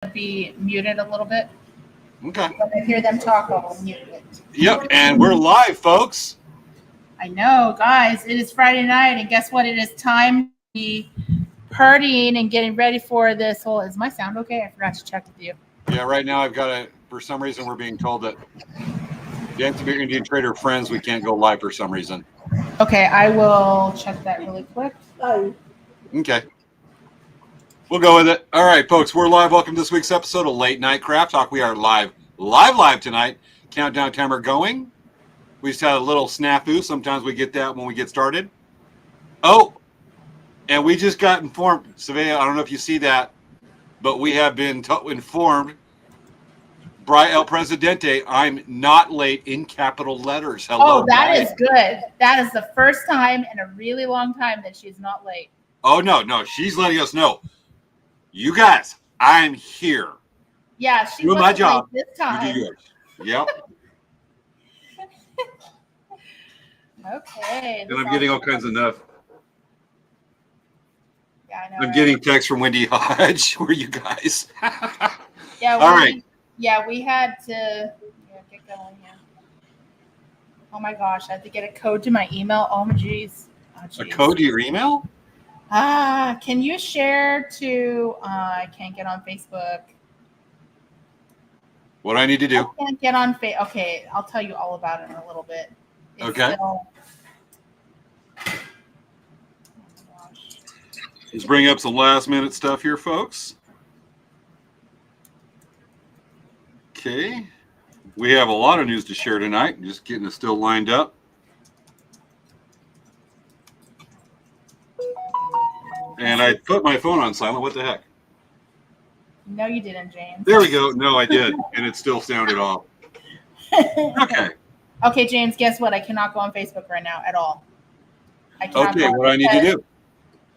be muted a little bit. Okay. When I hear them talk, I'll mute it. Yep, and we're live, folks. I know, guys. It is Friday night, and guess what? It is time to be partying and getting ready for this whole. Is my sound okay? I forgot to check with you. Yeah, right now I've got for some reason, we're being told that Dancing Beer Indian Trader Friends, we can't go live for some reason. Okay, I will check that really quick. Okay. We'll go with it. All right, folks, we're live. Welcome to this week's episode of Late Night Craft Talk. We are live tonight. Countdown timer going. We just had a little snafu. Sometimes we get that when we get started. Oh, and we just got informed, Svea, I don't know if you see that, but we have been informed, Bri El Presidente, I'm not late in capital letters. Hello. Oh, that is good. That is the first time in a really long time that she's not late. Oh, no. She's letting us know. You guys, I'm here. Yeah, she do my job. This time. You do yours. Yep. Okay. And I'm getting all kinds of stuff. Yeah, I know. I'm getting texts from Wendy Hodge. Where are you guys? Yeah. All right. Yeah, we had to get going. Yeah. Oh my gosh, I had to get a code to my email. Oh my geez. A code to your email? Can you share to? I can't get on Facebook. What do I need to do? I can't get on Facebook. Okay, I'll tell you all about it in a little bit. Okay. Oh Let's bring up some last minute stuff here, folks. Okay. We have a lot of news to share tonight. Just getting it still lined up. And I put my phone on silent. What the heck? No, you didn't, James. There we go. No, I did. And it still sounded off. Okay. Okay, James, guess what? I cannot go on Facebook right now at all. I cannot Okay, what do I need to do?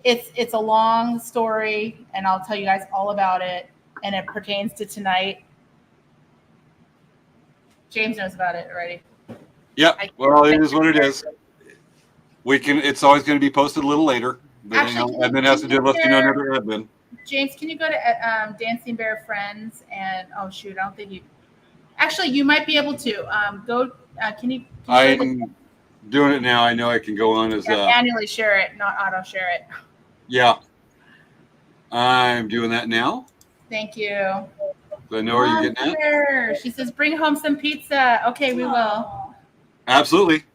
It's a long story, and I'll tell you guys all about it, and it pertains to tonight. James knows about it already. Yep. Well, it is what it is. It's always going to be posted a little later. But Actually, admin has to do it unless you know another admin. James, can you go to Dancing Bear Friends and I don't think you. Actually, you might be able to go. Can you I'm doing it now. I know I can go on as manually share it, not auto share it. Yeah, I'm doing that now. Thank you. So I know where you're getting at. She says, "Bring home some pizza." Okay, we will. Absolutely.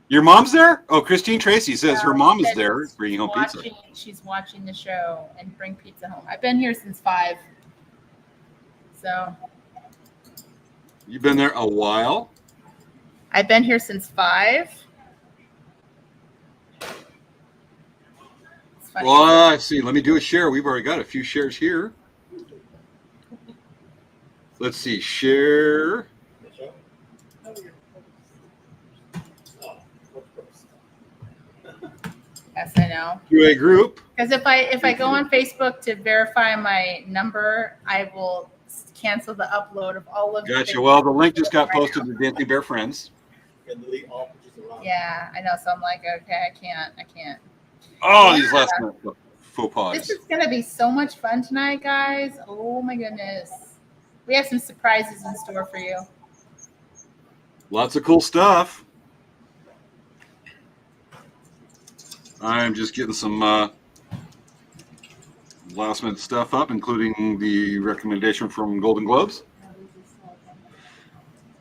Your mom's there? Oh, Christine Tracy says her mom is there bringing home pizza. She's watching the show and bring pizza home. I've been here since 5. So. You've been there a while? I've been here since 5. Well, I see. Let me do a share. We've already got a few shares here. Let's see. Share. Yes, I know. QA group. Because if I go on Facebook to verify my number, I will cancel the upload of all of. Gotcha. Well, the link just got posted to Dancing Bear Friends. Yeah, I know. So I'm like, okay, I can't. Oh, these last minute faux pas. This is gonna be so much fun tonight, guys. Oh my goodness, we have some surprises in store for you. Lots of cool stuff. I'm just getting some last minute stuff up, including the recommendation from Golden Globes.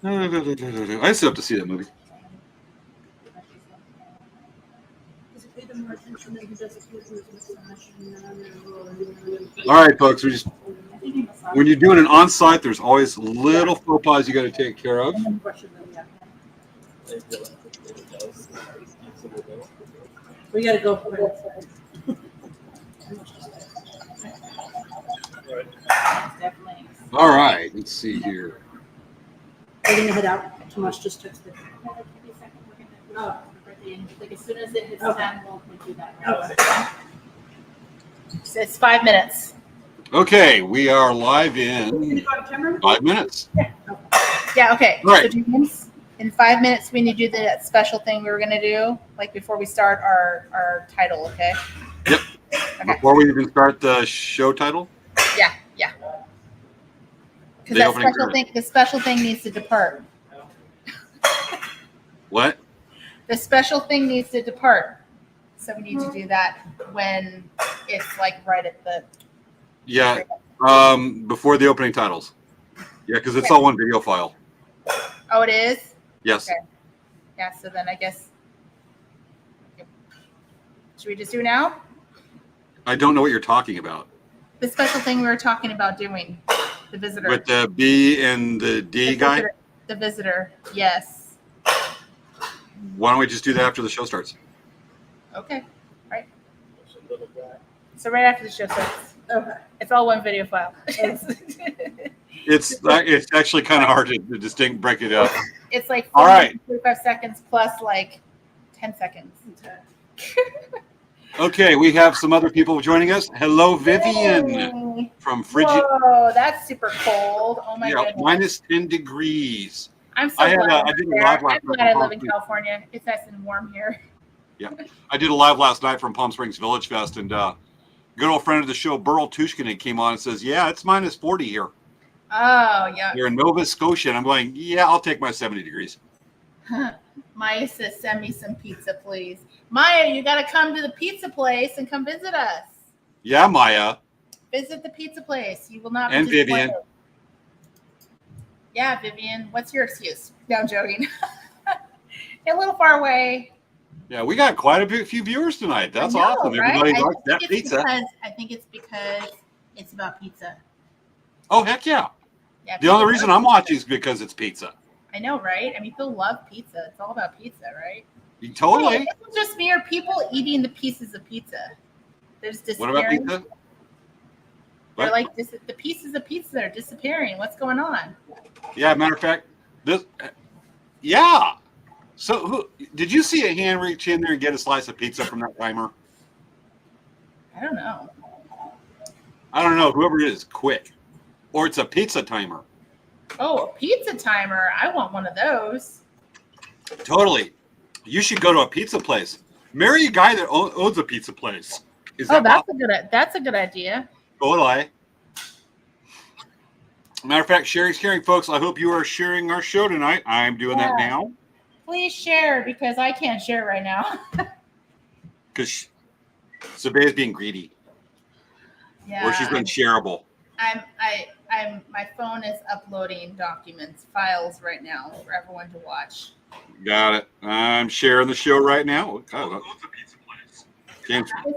I still have to see that movie. All right, folks. When you're doing an on-site, there's always little faux pas you got to take care of. We got to go for it. All right, let's see here. Are you going to head out? Too much just texted. Oh, like as soon as it hits 10, we'll do that. It's 5 minutes. Okay, we are live in 5 minutes. Yeah, okay. Right. So James, in 5 minutes, we need to do that special thing we were going to do, like before we start our title, okay? Yep. Okay. Before we even start the show title? Yeah, yeah. Because the special thing needs to depart. What? The special thing needs to depart. So we need to do that when it's like right at the. Yeah. Before the opening titles. Yeah, because it's all one video file. Oh, it is? Yes. Okay. Yeah, so then I guess. Should we just do now? I don't know what you're talking about. The special thing we were talking about doing. The visitor. With the B and the D guy? The visitor, yes. Why don't we just do that after the show starts? Okay, right. So right after the show starts. Okay. It's all one video file. It's actually kind of hard to break it up. It's like all right. 45 seconds plus like 10 seconds. Okay, we have some other people joining us. Hello, Vivian from Frigid. Oh, that's super cold. Oh my goodness. Minus 10 degrees. I'm so glad I did a live last I'm glad I live in California. It's nice and warm here. Yeah, I did a live last night from Palm Springs Village Fest, and good old friend of the show, Burl Tushkin, came on and says, "Yeah, it's minus 40 here." Oh, yeah. You're in Nova Scotia, and I'm going, "Yeah, I'll take my 70 degrees." Maya says, "Send me some pizza, please." Maya, you got to come to the pizza place and come visit us. Yeah, Maya. Visit the pizza place. You will not. And be Vivian. Yeah, Vivian. What's your excuse? No, I'm joking. A little far away. Yeah, we got quite a few viewers tonight. That's awesome. Right? Everybody likes that pizza. I think it's because it's about pizza. Oh, heck yeah. Yeah. The only reason I'm watching is because it's pizza. I know, right? I mean, people love pizza. It's all about pizza, right? Totally. Hey, it's just me or people eating the pieces of pizza. They're just disappearing. What about pizza? They're like the pieces of pizza are disappearing. What's going on? Yeah, matter of fact, yeah. So, did you see a hand reach in there and get a slice of pizza from that timer? I don't know. I don't know. Whoever it is, quick. Or it's a pizza timer. Oh, a pizza timer. I want one of those. Totally. You should go to a pizza place. Marry a guy that owns a pizza place. That's a good idea. Totally. Matter of fact, sharing's caring, folks. I hope you are sharing our show tonight. I'm doing that now. Please share because I can't share right now. Because Svea's being greedy. Yeah. Or she's unshareable. My phone is uploading files right now for everyone to watch. Got it. I'm sharing the show right now. It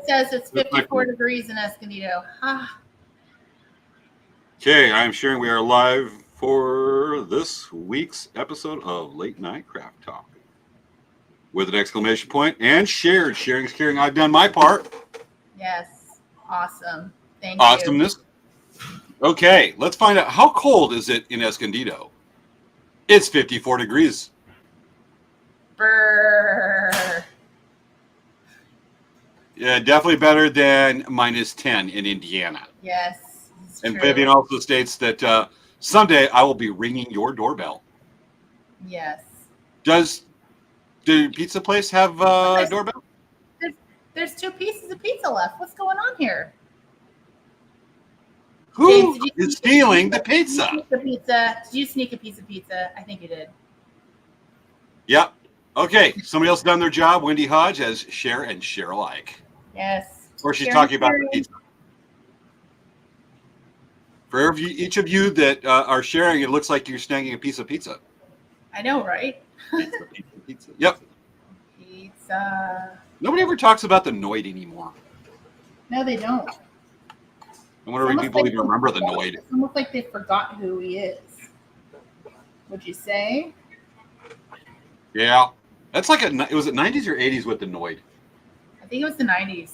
says it's 54 degrees in Escondido. Okay, I'm sharing. We are live for this week's episode of Late Night Craft Talk with an exclamation point and shared. Sharing's caring. I've done my part. Yes. Awesome. Thank you. Awesomeness. Okay, let's find out how cold is it in Escondido. It's 54 degrees. Brr. Yeah, definitely better than minus 10 in Indiana. Yes. And Vivian also states that someday I will be ringing your doorbell. Yes. Do pizza place have a doorbell? There's 2 pieces of pizza left. What's going on here? Who James, is stealing the pizza? Did you sneak a piece of pizza? I think you did. Yep. Okay. Somebody else done their job. Wendy Hodge as share and share alike. Yes. Or she's talking about the pizza. For each of you that are sharing, it looks like you're snagging a piece of pizza. I know, right? Pizza. Yep. Pizza. Nobody ever talks about the Noid anymore. No, they don't. I wonder if people even remember the Noid. It's almost like they forgot who he is. Would you say? Yeah. That's like was it 90s or 80s with the Noid? I think it was the 90s.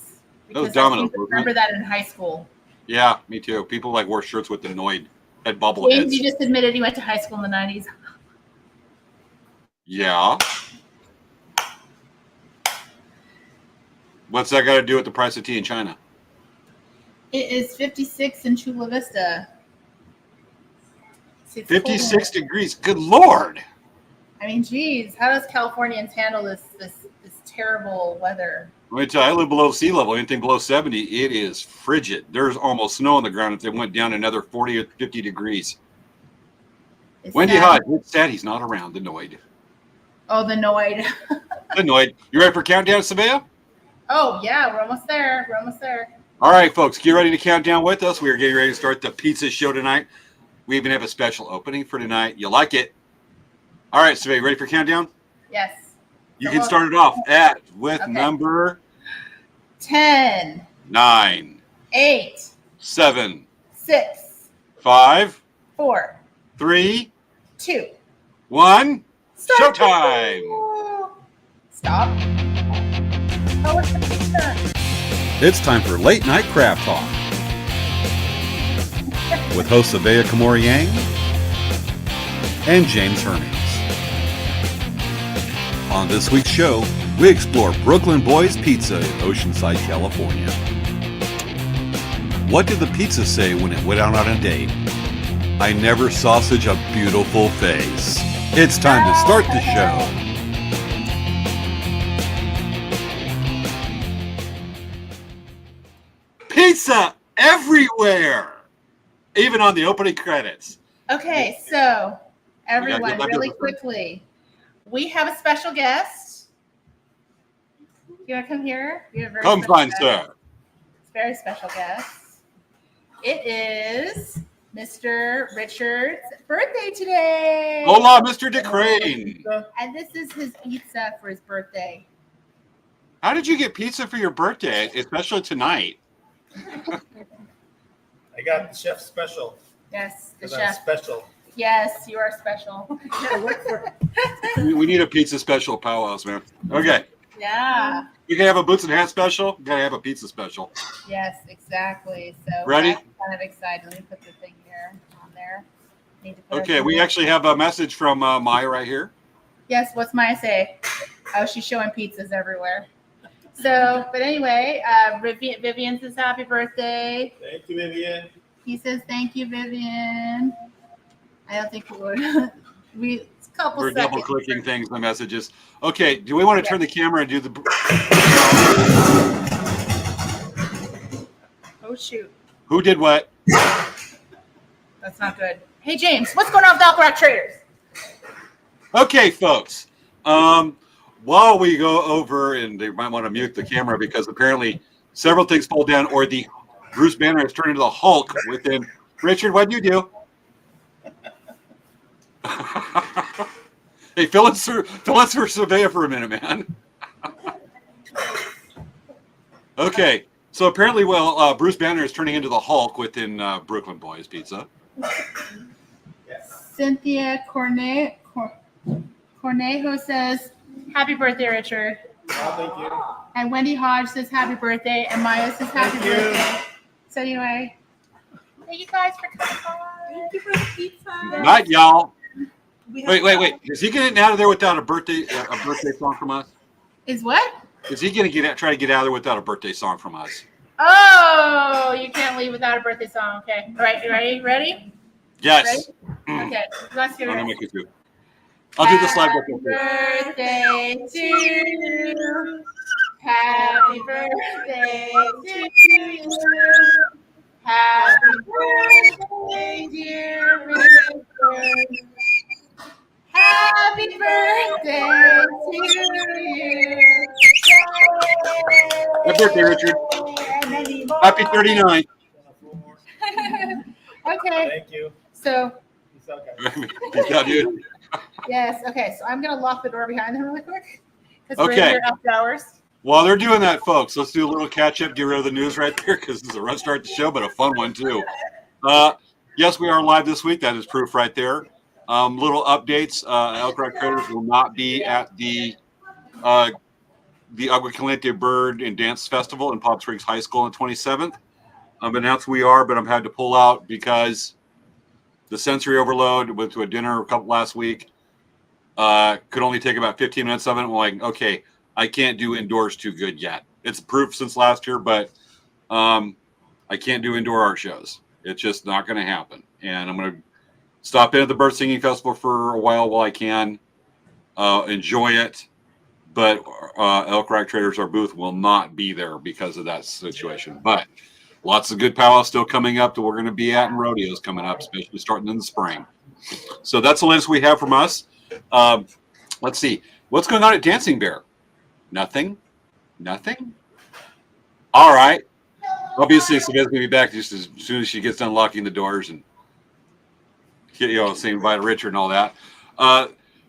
That was Domino's. I remember that in high school. Yeah, me too. People like wore shirts with the Noid. Had bubble James, heads. you just admitted you went to high school in the 90s. Yeah. What's that got to do with the price of tea in China? It is 56 in Chula Vista. 56 degrees. Good Lord. I mean, geez, how does Californians handle this terrible weather? Let me tell you, I live below sea level. Anything below 70, it is frigid. There's almost snow on the ground if they went down another 40 or 50 degrees. It's Wendy sad. Hodge. It's sad he's not around. The Noid. Oh, the Noid. The Noid. You ready for countdown, Svea? Oh, yeah, we're almost there. We're almost there. All right, folks, get ready to count down with us. We are getting ready to start the pizza show tonight. We even have a special opening for tonight. You like it? All right, Svea, ready for countdown? Yes. You can start it off with Okay. number 10, 9, 8, 7, 6, 5, 4, 3, 2. 1. Start. Showtime! Stop. Oh, it's the pizza. It's time for Late Night Craft Talk with hosts Svea Yang and James Hermes. On this week's show, we explore Brooklyn Boyz Pizza in Oceanside, California. What did the pizza say when it went out on a date? I never sausage a beautiful face. It's time to start the show. Pizza everywhere, even on the opening credits. Okay, so everyone, get that really different. quickly, we have a special guest. You want to come here? We have a very Come special find guest. sir. Very special guest. It is Mr. Richard's birthday today. Hola, Mr. DeCrane. And this is his pizza for his birthday. How did you get pizza for your birthday, especially tonight? I got the chef special. Yes, the 'Cause I'm chef. special. Yes, you are special. Yeah, work for it. We need a pizza special powwows, man. Okay. Yeah. You can have a boots and hat special. You gotta have a pizza special. Yes, exactly. So Ready? I'm kind of excited. Let me put the thing here on there. Need to put Okay, it- we actually have a message from Maya right here. Yes, what's Maya say? Oh, she's showing pizzas everywhere. So, but anyway, Vivian says happy birthday. Thank you, Vivian. He says thank you, Vivian. I don't think we would. We a couple We're seconds. double clicking things, the messages. Okay, do we want to turn the camera and do the? Oh shoot, Who did what? that's not good. Hey James, what's going on with Alcohol Traders? Okay, folks. While we go over, and they might want to mute the camera because apparently several things fall down, or the Bruce Banner has turned into the Hulk within. Richard, what'd you do? Hey, fill us for Svea for a minute, man. Okay, so apparently, Bruce Banner is turning into the Hulk within Brooklyn Boyz Pizza. Yes. Cynthia Cornejo says happy birthday, Richard. Oh, thank you. And Wendy Hodge says happy birthday, and Maya says happy Thank you. birthday. So anyway, thank you guys for coming by. Thank you for the pizza. Night, y'all. We have- Wait. Is he getting out of there without a birthday song from us? Is what? Is he going to try to get out of there without a birthday song from us? Oh, you can't leave without a birthday song. Okay. All right, you ready? Ready? Yes. Okay. Let's do I'm gonna it. make it too. I'll do the slide Happy book. birthday to you. Happy birthday to you. Happy birthday, dear Richard. Happy birthday to you. Happy birthday, Richard. And many more. Happy 39. Okay. Thank you. So, Peace out, guys. Peace out, dude. yes. Okay. So I'm going to lock the door behind them really quick. Because we're in Okay. here after hours. While they're doing that, folks, let's do a little catch up, get rid of the news right there, because this is a rough start to the show, but a fun one too. Yes, we are live this week. That is proof right there. Little updates. Elk Rock Traders will not be at the Agua Caliente Bird and Dance Festival in Palm Springs High School on the 27th. Announced we are, but I'm had to pull out because the sensory overload. Went to a dinner last week. Could only take about 15 minutes of it. I'm like, okay, I can't do indoors too good yet. It's proof since last year, but I can't do indoor art shows. It's just not going to happen. And I'm going to stop in at the Bird Singing Festival for a while I can. Enjoy it. But Elk Rock Traders, our booth, will not be there because of that situation. But lots of good powwows still coming up that we're going to be at, and rodeos coming up, especially starting in the spring. So that's the latest we have from us. Let's see. What's going on at Dancing Bear? Nothing? All right. Obviously, Savea's going to be back just as soon as she gets done locking the doors and, saying bye to Richard and all that.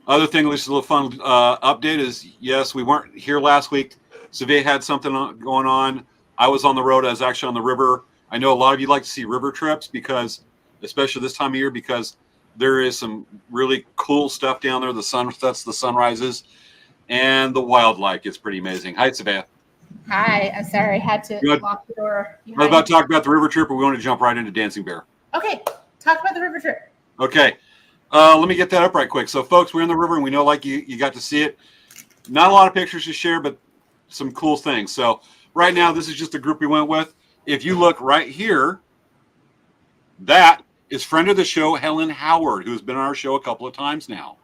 Other thing, just a little fun update is, yes, we weren't here last week. Svea had something going on. I was on the road. I was actually on the river. I know a lot of you like to see river trips because, especially this time of year, because there is some really cool stuff down there. The sun sets, the sun rises, and the wildlife is pretty amazing. Hi, Svea. Hi, I'm sorry. I had to Good. lock the door. I was about to talk about the river trip, or we want to jump right into Dancing Bear. Okay, talk about the river trip. Okay. Let me get that up right quick. So, folks, we're in the river, and we know, like, you got to see it. Not a lot of pictures to share, but some cool things. So, right now, this is just the group we went with. If you look right here, that is friend of the show, Helen Howard, who's been on our show a couple of times now.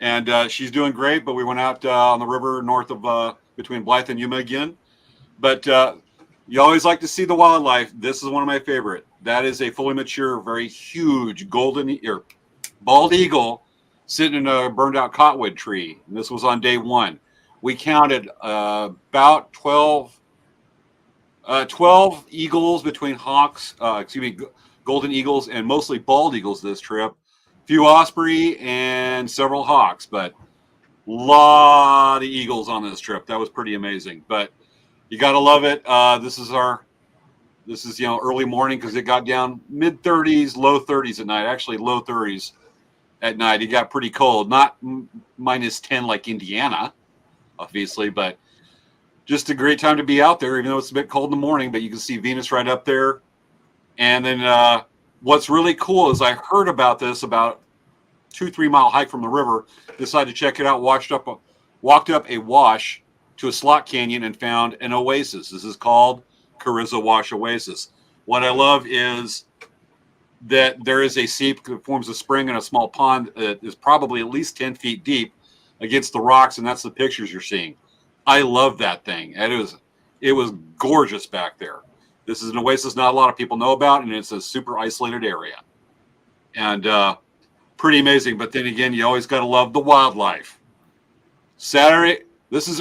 And she's doing great, but we went out on the river north of between Blythe and Yuma again. But you always like to see the wildlife. This is one of my favorite. That is a fully mature, very huge bald eagle sitting in a burned out cottonwood tree. And this was on day one. We counted about 12 eagles between hawks, golden eagles, and mostly bald eagles this trip. A few osprey and several hawks, but a lot of eagles on this trip. That was pretty amazing. But you got to love it. This is early morning because it got down mid 30s, low 30s at night. Actually, low 30s at night. It got pretty cold. Not minus 10 like Indiana, obviously, but just a great time to be out there, even though it's a bit cold in the morning. But you can see Venus right up there. And then what's really cool is I heard about this about 2-3 mile hike from the river. Decided to check it out. Walked up a wash to a slot canyon and found an oasis. This is called Carrizo Wash Oasis. What I love is that there is a seep that forms a spring in a small pond that is probably at least 10 feet deep against the rocks, and that's the pictures you're seeing. I love that thing. It was gorgeous back there. This is an oasis not a lot of people know about, and it's a super isolated area. And pretty amazing. But then again, you always got to love the wildlife. Saturday, this is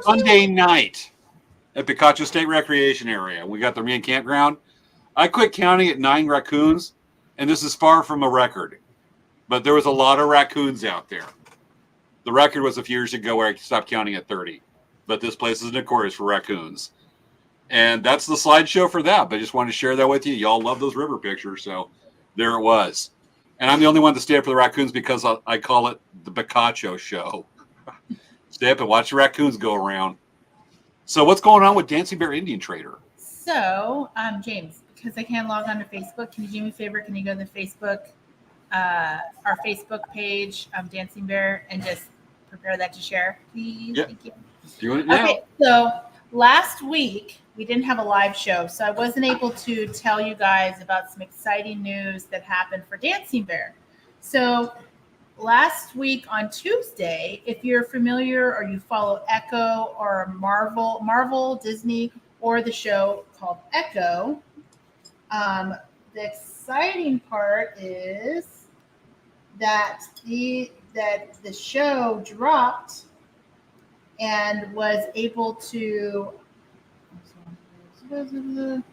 Sunday night at Picacho State Recreation Area. We got the main campground. I quit counting at 9 raccoons, and this is far from a record. But there was a lot of raccoons out there. The record was a few years ago where I stopped counting at 30. But this place is notorious for raccoons. And that's the slideshow for that. But I just wanted to share that with you. Y'all love those river pictures, so there it was. And I'm the only one to stay up for the raccoons because I call it the Picacho show. Stay up and watch the raccoons go around. So what's going on with Dancing Bear Indian Trader? So, James, because I can't log on to Facebook, can you do me a favor? Can you go to the Facebook, our Facebook page, Dancing Bear, and just prepare that to share, please? Yep. Thank you. Doing it now. Okay, so last week we didn't have a live show, so I wasn't able to tell you guys about some exciting news that happened for Dancing Bear. So last week on Tuesday, if you're familiar or you follow Echo or Marvel, Disney, or the show called Echo, the exciting part is that the show dropped and was able to. Hold on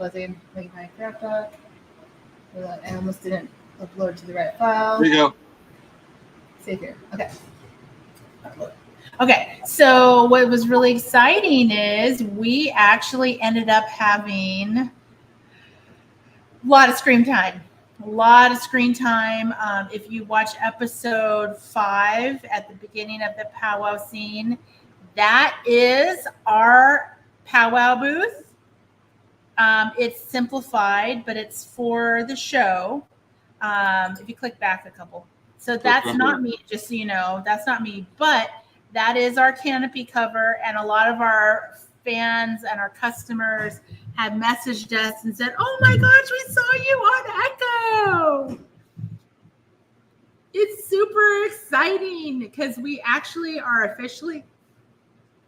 a second. Make my crap talk. I almost didn't upload to the right file. There you go. Save here. Okay. Upload. Okay. So what was really exciting is we actually ended up having a lot of screen time. If you watch episode 5 at the beginning of the powwow scene, that is our powwow booth. It's simplified, but it's for the show. If you click back a couple. So that's not me, just so you know, that's not me, but that is our canopy cover. And a lot of our fans and our customers have messaged us and said, "Oh my gosh, we saw you on Echo." It's super exciting because we actually are officially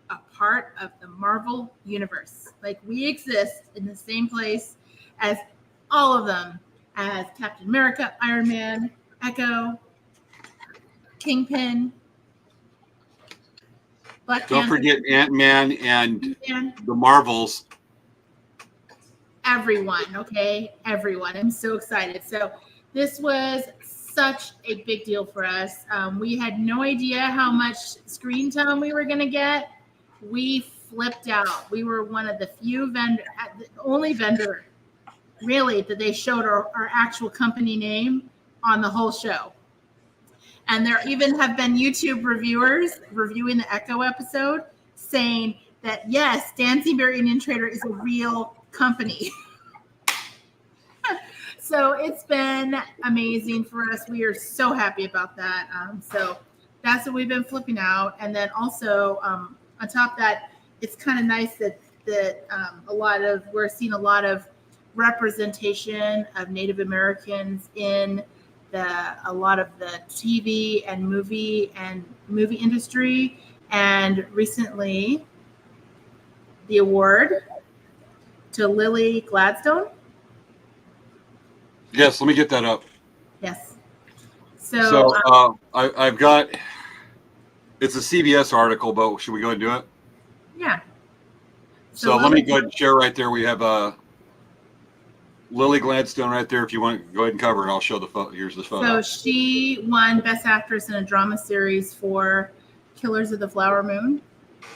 a part of the Marvel universe. Like, we exist in the same place as all of them. as Captain America, Iron Man, Echo, Kingpin, Black Don't Panther, forget Ant-Man and Ant-Man, the Marvels. everyone, okay? Everyone. I'm so excited. So this was such a big deal for us. We had no idea how much screen time we were going to get. We flipped out. We were one of the few the only vendor really that they showed our actual company name on the whole show. And there even have been YouTube reviewers reviewing the Echo episode saying that, yes, Dancing Bear Indian Trader is a real company. So it's been amazing for us. We are so happy about that. So that's what we've been flipping out. And then also on top of that, it's kind of nice that we're seeing a lot of representation of Native Americans in a lot of the TV and movie industry. And recently, the award to Lily Gladstone. Yes, let me get that up. Yes. So I've got, it's a CBS article, but should we go ahead and do it? Yeah. So let me go ahead and share right there. We have Lily Gladstone right there. If you want to go ahead and cover it, I'll show the photo. Here's the photo. So she won Best Actress in a Drama Series for Killers of the Flower Moon.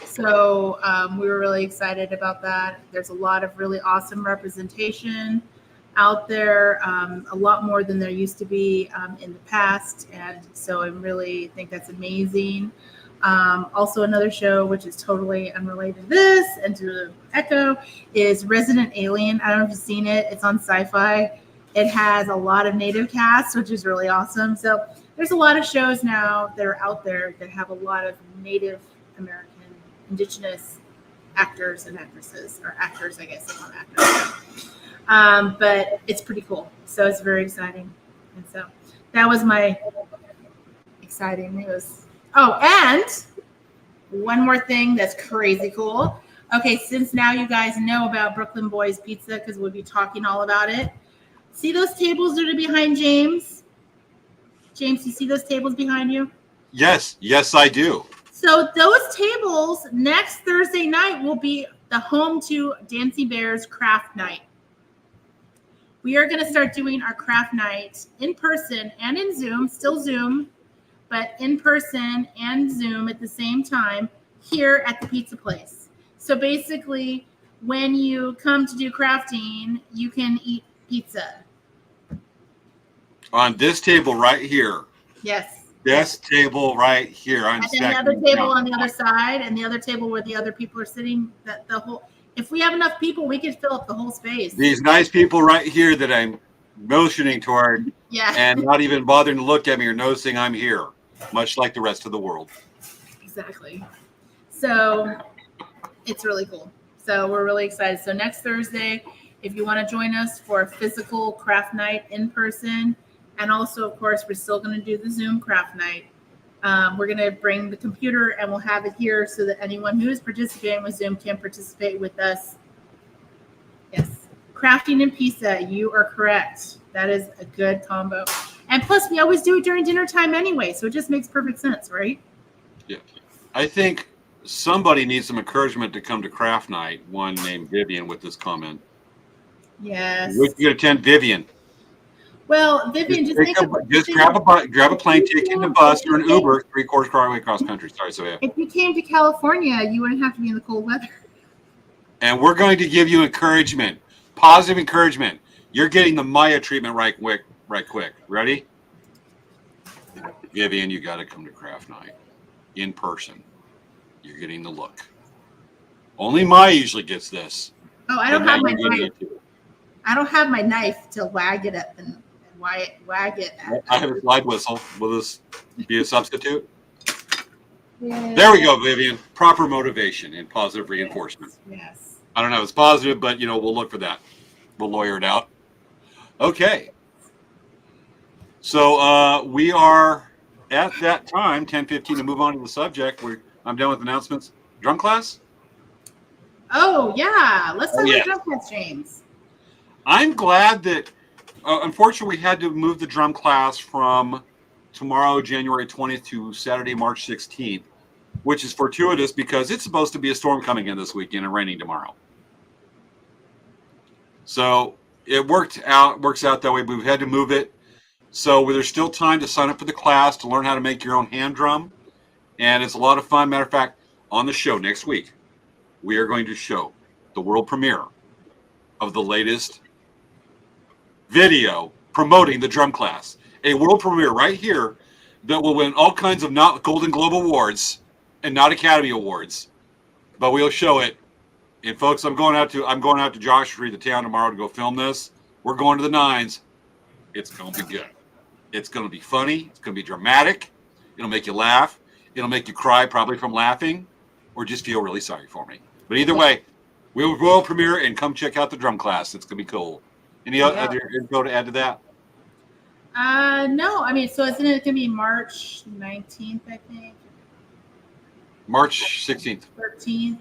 So we were really excited about that. There's a lot of really awesome representation out there, a lot more than there used to be in the past. And so I really think that's amazing. Also another show, which is totally unrelated to this and to Echo, is Resident Alien. I don't know if you've seen it. It's on Sci-Fi. It has a lot of native casts, which is really awesome. So there's a lot of shows now that are out there that have a lot of Native American, indigenous actors and actresses, or actors, I guess, not actors. But it's pretty cool. So it's very exciting. And so that was my exciting news. Oh, and one more thing that's crazy cool. Okay, since now you guys know about Brooklyn Boyz Pizza, because we'll be talking all about it. See those tables that are behind James? James, you see those tables behind you? Yes, I do. So those tables next Thursday night will be the home to Dancing Bears Craft Night. We are going to start doing our craft night in person and in Zoom, still Zoom, but in person and Zoom at the same time here at the pizza place. So basically, when you come to do crafting, you can eat pizza. On this table right here. Yes. This table right here. And then the other table on the other side, and the other table where the other people are sitting. If we have enough people, we could fill up the whole space. These nice people right here that I'm motioning toward, and not even bothering to look at me or noticing I'm here, much like the rest of the world. Exactly. So it's really cool. So we're really excited. So next Thursday, if you want to join us for a physical craft night in person, and also, of course, we're still going to do the Zoom craft night. We're going to bring the computer and we'll have it here so that anyone who is participating with Zoom can participate with us. Yes. Crafting and pizza. You are correct. That is a good combo. And plus, we always do it during dinner time anyway, so it just makes perfect sense, right? Yeah. I think somebody needs some encouragement to come to craft night, one named Vivian with this comment. Yes. Would you attend Vivian? Well, Vivian, just grab a plane ticket, a bus, or an Uber 3/4 car way across country. Sorry, Svea. If you came to California, you wouldn't have to be in the cold weather. And we're going to give you encouragement, positive encouragement. You're getting the Maya treatment right quick. Ready? Vivian, you got to come to craft night in person. You're getting the look. Only Maya usually gets this. Oh, I don't have my knife. I don't have my knife to wag it up and wag it. I have a slide whistle. Will this be a substitute? Yeah. There we go, Vivian. Proper motivation and positive reinforcement. Yes. I don't know if it's positive, but we'll look for that. We'll lawyer it out. Okay. So we are at that time, 10:15, to move on to the subject. I'm done with announcements. Drum class? Oh, yeah. Let's talk about drum class, James. I'm glad that unfortunately, we had to move the drum class from tomorrow, January 20th, to Saturday, March 16th, which is fortuitous because it's supposed to be a storm coming in this weekend and raining tomorrow. So it works out that way. We've had to move it. So there's still time to sign up for the class to learn how to make your own hand drum. And it's a lot of fun. Matter of fact, on the show next week, we are going to show the world premiere of the latest video promoting the drum class. A world premiere right here that will win all kinds of not Golden Globe Awards and not Academy Awards. But we'll show it. And folks, I'm going out to Joshua Tree, the town, tomorrow to go film this. We're going to the nines. It's going to be good. It's going to be funny. It's going to be dramatic. It'll make you laugh. It'll make you cry, probably from laughing, or just feel really sorry for me. But either way, we'll world premiere and come check out the drum class. It's going to be cool. Any other info to add to that? No. I mean, so isn't it going to be March 19th, I think? March 16th. 13th.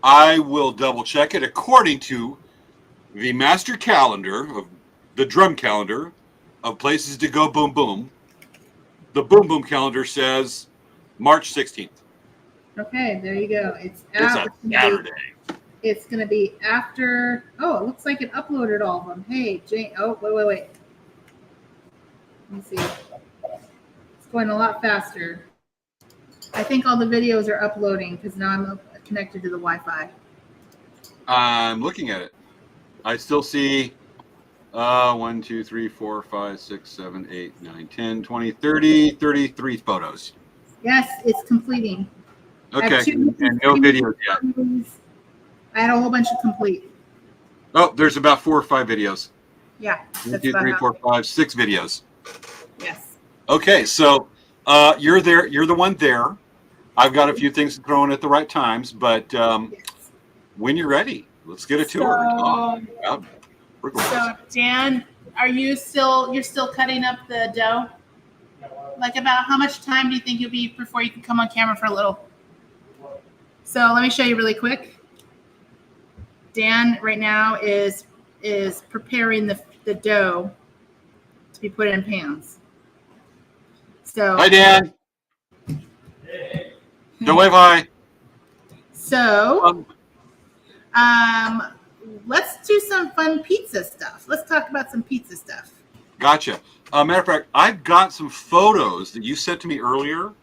I will double check it. According to the master calendar, of the drum calendar of places to go boom boom, the boom boom calendar says March 16th. Okay, there you go. It's a Saturday. It's going to be after. Oh, it looks like it uploaded all of them. Hey, Jane. Oh, wait. Let me see. It's going a lot faster. I think all the videos are uploading because now I'm connected to the Wi-Fi. I'm looking at it. I still see 1, 2, 3, 4, 5, 6, 7, 8, 9, 10, 20, 30, 33 photos. Yes, it's completing. Okay, and no videos yet. I had a whole bunch of complete. Oh, there's about 4 or 5 videos. Yeah. 1, 2, 3, 4, 5, 6 videos. Yes. Okay, so you're there. You're the one there. I've got a few things to throw in at the right times, but when you're ready, let's get a tour. So Dan, you're still cutting up the dough? Like about how much time do you think you'll be before you can come on camera for a little? So let me show you really quick. Dan right now is preparing the dough to be put in pans. So hi Dan. Don't wave hi. So let's do some fun pizza stuff. Let's talk about some pizza stuff. Gotcha. Matter of fact, I've got some photos that you sent to me earlier.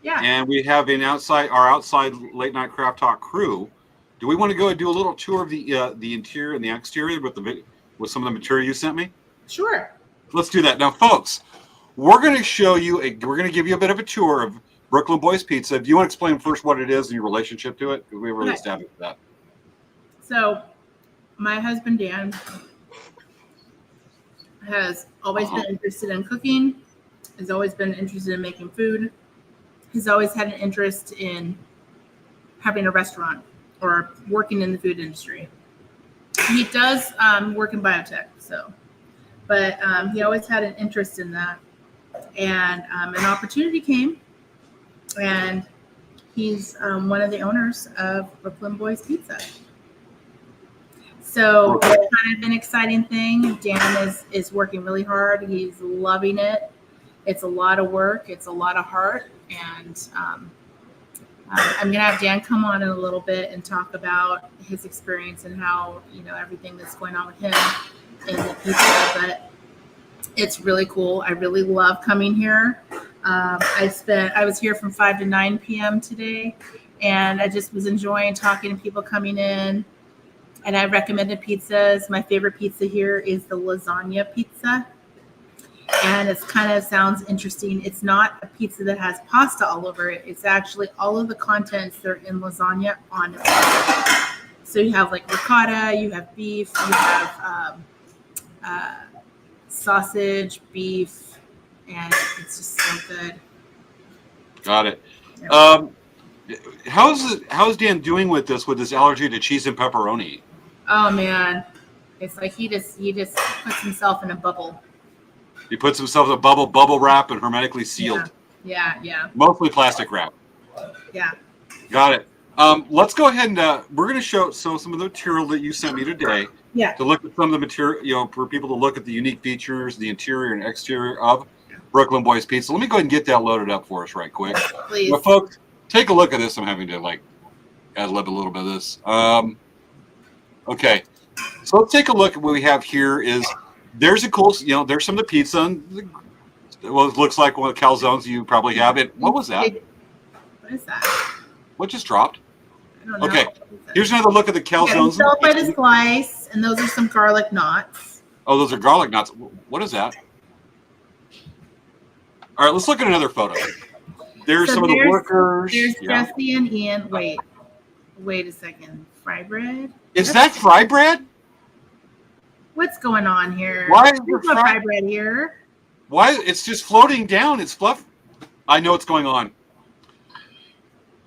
Yeah. And we have our outside late night craft talk crew. Do we want to go and do a little tour of the interior and the exterior with some of the material you sent me? Sure. Let's do that. Now, folks, we're going to give you a bit of a tour of Brooklyn Boyz Pizza. Do you want to explain first what it is and your relationship to it? Because we really established that. So, my husband Dan has always been interested in cooking. Has always been interested in making food. He's always had an interest in having a restaurant or working in the food industry. He does work in biotech, but he always had an interest in that. And an opportunity came, and he's one of the owners of Brooklyn Boyz Pizza. So it's kind of an exciting thing. Dan is working really hard. He's loving it. It's a lot of work. It's a lot of heart. And I'm going to have Dan come on in a little bit and talk about his experience and how, everything that's going on with him in the pizza. But it's really cool. I really love coming here. I was here from 5 to 9 p.m. today, and I just was enjoying talking to people coming in. And I recommended pizzas. My favorite pizza here is the lasagna pizza. And it kind of sounds interesting. It's not a pizza that has pasta all over it. It's actually all of the contents that are in lasagna on it. So you have like ricotta, you have beef, you have sausage, beef, and it's just so good. Got it. Yeah. How's Dan doing with this allergy to cheese and pepperoni? Oh man, it's like he just puts himself in a bubble. He puts himself in a bubble wrap and hermetically sealed. Yeah. Mostly plastic wrap. Yeah. Got it. Let's go ahead and we're going to show some of the material that you sent me today. Yeah. to look at some of the material, for people to look at the unique features, the interior and exterior of Brooklyn Boyz Pizza. Let me go ahead and get that loaded up for us right quick. Please. Well, folks, take a look at this. I'm having to ad-lib a little bit of this. Okay, so let's take a look at what we have here. There's a cool, there's some of the pizza. And it looks like one of the calzones you probably have. What was that? What is that? What just dropped? I don't know. Okay, here's another look at the You can calzones. tell by the slice, and those are some garlic knots. Oh, those are garlic knots. What is that? All right, let's look at another photo. There's some of the workers. There's Jesse and Ian. Wait a second. Fry bread? Is that fry bread? What's going on here? Why is There's there no fry bread here? Why? It's just floating down. It's fluff. I know what's going on.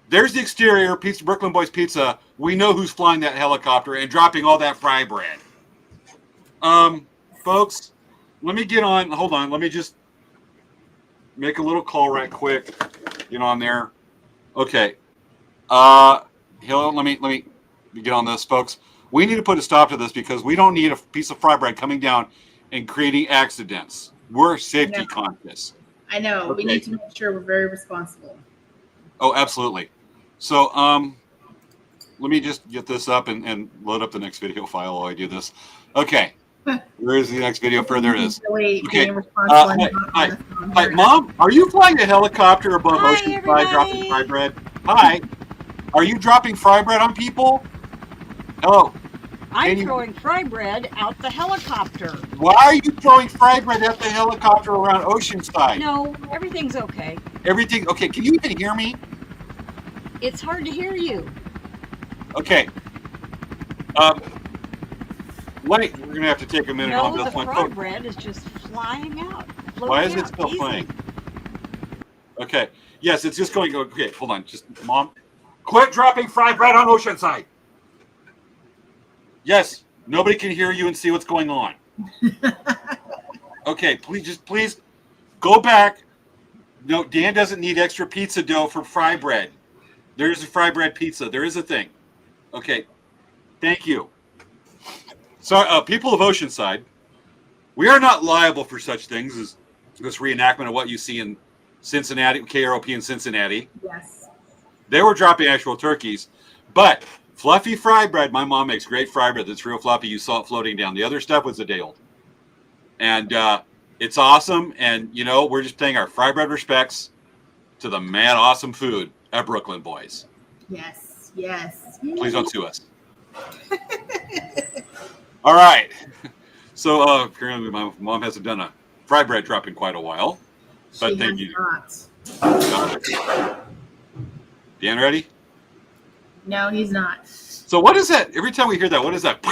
There's the exterior, Brooklyn Boyz Pizza. We know who's flying that helicopter and dropping all that fry bread. Folks, let me get on. Hold on. Let me just make a little call right quick. Get on there. Okay. Let me get on this, folks. We need to put a stop to this because we don't need a piece of fry bread coming down and creating accidents. We're safety conscious. I know. Okay. We need to make sure we're very responsible. Oh, absolutely. So, let me just get this up and load up the next video file while I do this. Okay. Where is the next video? There it is. Okay. Hi, Mom. Are you flying a helicopter above Oceanside dropping fry bread? Hi. Are you dropping fry bread on people? Hello. I'm throwing fry bread out the helicopter. Why are you throwing fry bread at the helicopter around Oceanside? No, everything's okay. Everything okay? Can you even hear me? It's hard to hear you. Okay. We're gonna have to take a minute No, on this the one. fry bread is just flying out. Why is it still playing? Okay. Yes, it's just going. Okay, hold on. Just Mom, quit dropping fry bread on Oceanside. Yes, nobody can hear you and see what's going on. Okay, please go back. No, Dan doesn't need extra pizza dough for fry bread. There's a fry bread pizza. There is a thing. Okay, thank you. So, people of Oceanside, we are not liable for such things as this reenactment of what you see in Cincinnati, KROP in Cincinnati. Yes. They were dropping actual turkeys, but fluffy fry bread. My mom makes great fry bread that's real fluffy. You saw it floating down. The other stuff was a day old. And it's awesome. And, we're just paying our fry bread respects to the mad awesome food at Brooklyn Boyz. Yes. Please don't sue us. All right. So apparently my mom hasn't done a fry bread drop in quite a while. But thank you. Dan, ready? No, he's not. So what is that? Every time we hear that, what is that?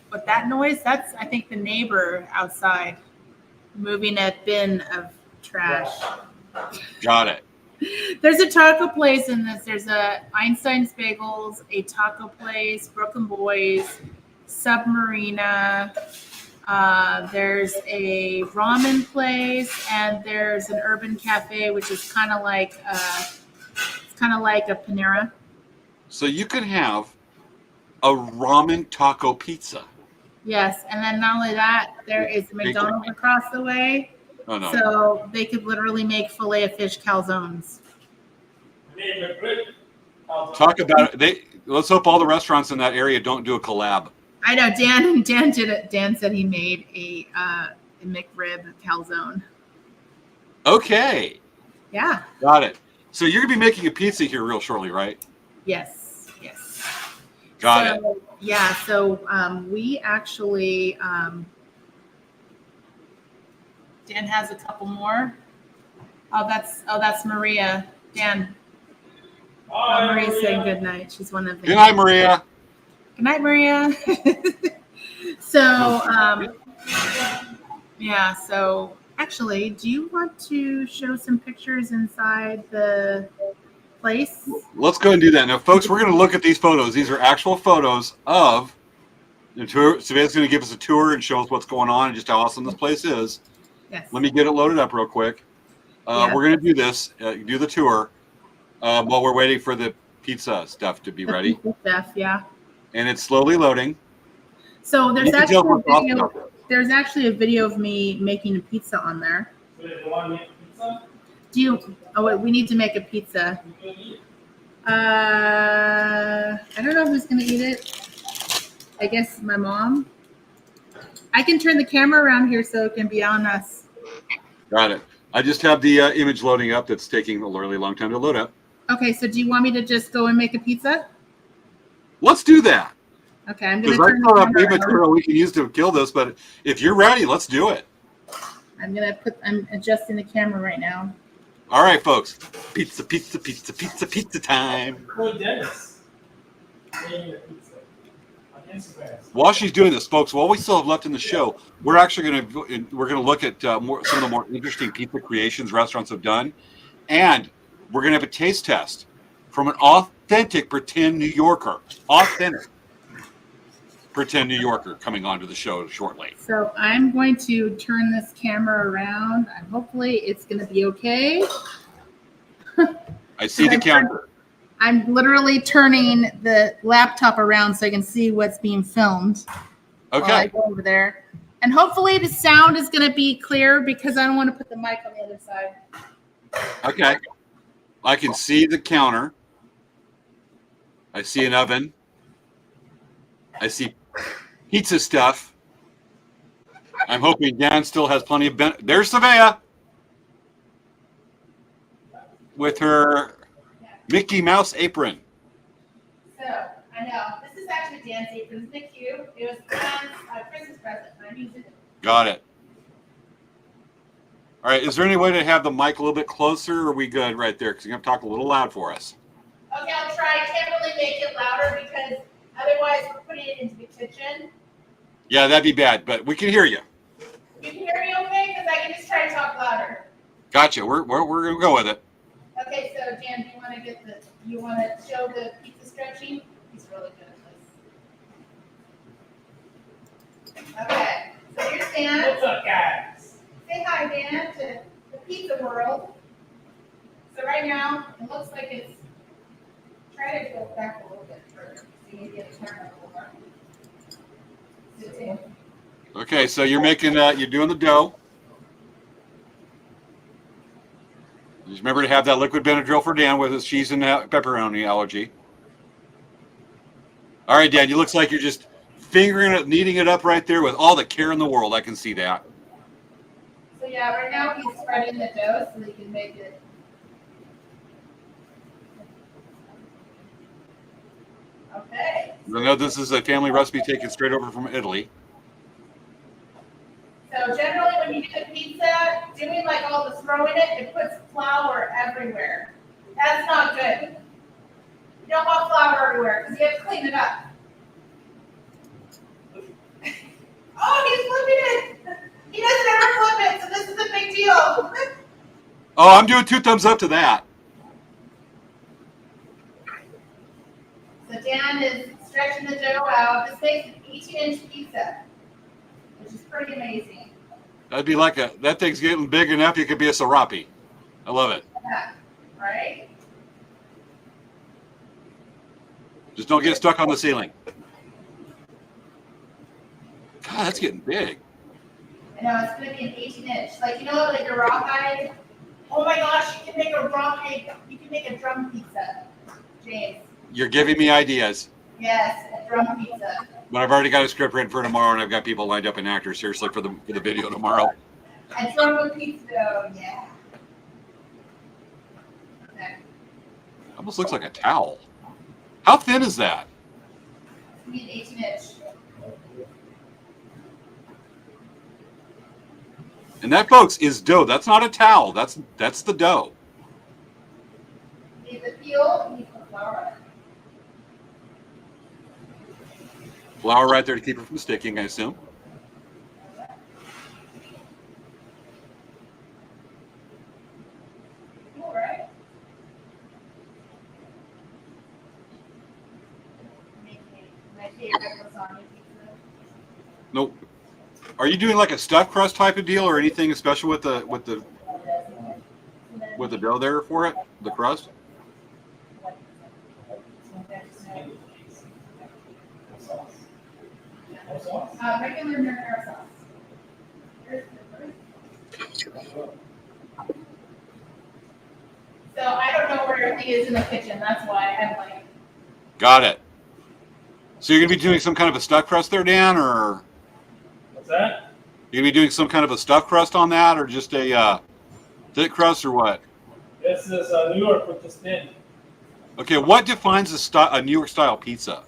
But that noise, that's, I think, the neighbor outside moving a bin of trash. Got it. There's a taco place in this. There's a Einstein's Bagels, a taco place, Brooklyn Boyz, Submarina. There's a ramen place, and there's an urban cafe, which is kind of like a Panera. So you can have a ramen taco pizza. Yes, and then not only that, there is a McDonald's across the way. Oh, no. So they could literally make filet of fish calzones. Talk about it. Let's hope all the restaurants in that area don't do a collab. I know Dan did it. Dan said he made a McRib calzone. Okay. Yeah. Got it. So you're gonna be making a pizza here real shortly, right? Yes. Got it. Yeah. So we actually Dan has a couple more. Oh, that's Maria. Dan. Maria's saying good night. She's one of the. Good night, Maria. Good night, Maria. So, yeah. So, actually, do you want to show some pictures inside the place? Let's go and do that. Now, folks, we're going to look at these photos. These are actual photos of the tour. Svea's going to give us a tour and show us what's going on and just how awesome this place is. Yes. Let me get it loaded up real quick. We're going to do this, do the tour while we're waiting for the pizza stuff to be ready. Pizza stuff, yeah. and it's slowly loading. So You can tell we're there's actually a video of me making a pizza on there. So you want me pizza? Do you? Oh wait, we need to make a pizza. I don't know who's gonna eat it. I guess my mom. I can turn the camera around here so it can be on us. Got it. I just have the image loading up. That's taking a really long time to load up. Okay, so do you want me to just go and make a pizza? Let's do that. Okay, I'm Because gonna I turn thought the of camera around. material we can use to kill this, but if you're ready, let's do it. I'm adjusting the camera right now. All right, folks. Pizza, pizza, pizza, pizza, pizza time. Oh, Dennis. Making the pizza. On Instagram. While she's doing this, folks, while we still have left in the show, we're actually gonna look at some of the more interesting pizza creations restaurants have done, and we're gonna have a taste test from an authentic pretend New Yorker. Authentic pretend New Yorker coming onto the show shortly. So I'm going to turn this camera around, and hopefully it's going to be okay. I see the counter. I'm literally turning the laptop around so I can see what's being filmed. While I Okay. go over there. And hopefully the sound is going to be clear because I don't want to put the mic on the other side. Okay. I can see the counter. I see an oven. I see pizza stuff. I'm hoping Dan still has plenty of there's Svea with her Mickey Mouse apron. So, I know. This is actually Dan's apron. Isn't it cute? It was Dan's Christmas present. I'm using it. Got it. All right. Is there any way to have the mic a little bit closer, or are we good right there? Because you're going to talk a little loud for us. Okay, I'll try. I can't really make it louder because otherwise we're putting it into the kitchen. Yeah, that'd be bad, but we can hear you. You can hear me okay? Because I can just try to talk louder. Gotcha. We're going to go with it. Okay, so Dan, do you want to show the pizza stretching? He's really good at this. Okay, so here's Dan. What's up, guys? Say hi, Dan, to the pizza world. So right now, it looks like it's, try to go back a little bit further. So you can get the camera a little more. Sit in. Okay, so you're making you're doing the dough. Just remember to have that liquid Benadryl for Dan with his cheese and pepperoni allergy. All right, Dan, you looks like you're just fingering it, kneading it up right there with all the care in the world. I can see that. So yeah, right now he's spreading the dough so that he can make it. Okay. I know this is a family recipe taken straight over from Italy. So generally when you do the pizza, doing like all the throwing it puts flour everywhere. That's not good. You don't want flour everywhere because you have to clean it up. Oh, he's flipping it. He doesn't ever flip it, so this is a big deal. Oh, I'm doing 2 thumbs up to that. So Dan is stretching the dough out. This makes an 18-inch pizza, which is pretty amazing. That'd be like that thing's getting big enough. It could be a sriracha. I love it. Yeah, right? Just don't get stuck on the ceiling. God, that's getting big. I know, it's going to be an 18-inch. Like, you know, like a rawhide? Oh my gosh, you can make a rawhide. You can make a drum pizza, James. You're giving me ideas. Yes, a drum pizza. But I've already got a script written for tomorrow, and I've got people lined up and actors seriously for the video tomorrow. A drum pizza dough, yeah. Okay. Almost looks like a towel. How thin is that? You need an 18-inch. And that, folks, is dough. That's not a towel. That's the dough. You need the peel, you need the flour. Flour right there to keep it from sticking, I assume. All right. Making my favorite lasagna pizza. Nope. Are you doing like a stuffed crust type of deal, or anything special with the dough there for it? The crust. No sauce? Regular marinara sauce. So I don't know where everything is in the kitchen. That's why I'm like, Got it. So you're gonna be doing some kind of a stuffed crust there, Dan, or What's that? you're gonna be doing some kind of a stuffed crust on that, or just a thick crust, or what? This is New York, which is thin. Okay, what defines a New York style pizza?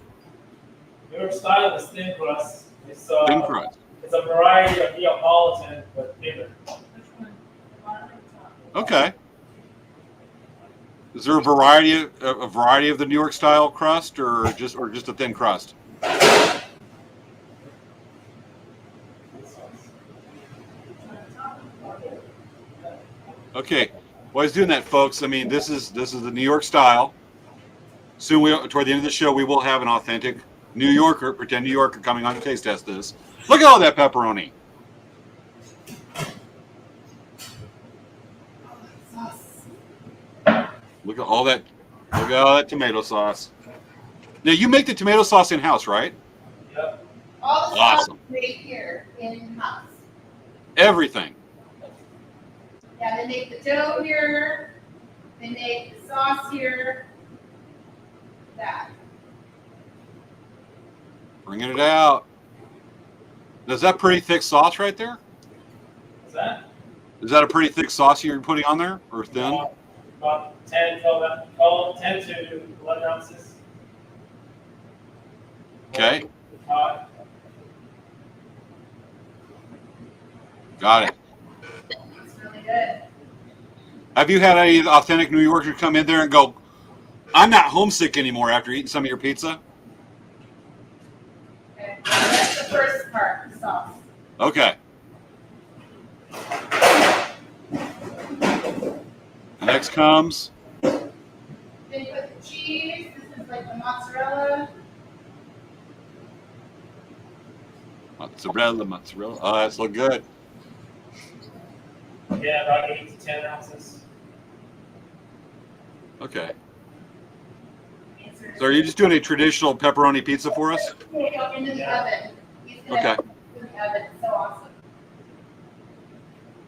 New York style is thin crust. It's Thin crust. it's a variety of Neapolitan, but bigger. Okay. Is there a variety of the New York style crust, or just a thin crust? Okay. While he's doing that, folks, I mean, this is the New York style. Soon, toward the end of the show, we will have an authentic New Yorker, pretend New Yorker, coming on to taste test this. Look at all that pepperoni. Look at all that. Look at all that tomato sauce. Now you make the tomato sauce in house, right? Yep. all the Awesome. sauce is made here in house. Everything. Yeah, they make the dough here. They make the sauce here. That. Bringing it out. Is that pretty thick sauce right there? What's that? Is that a pretty thick sauce you're putting on there, or thin? About 10 to 11 ounces. Okay, Hot. got it. It's really good. Have you had any authentic New Yorkers come in there and go, "I'm not homesick anymore" after eating some of your pizza? Okay. That's the first part, the sauce. Okay. Next comes Then you put the cheese. This is like the mozzarella. mozzarella. Oh, that's look good. Yeah, about 8 to 10 ounces. Okay. So are you just doing a traditional pepperoni pizza for us? Okay, go into the oven. He's gonna Okay. go in the oven. It's so awesome.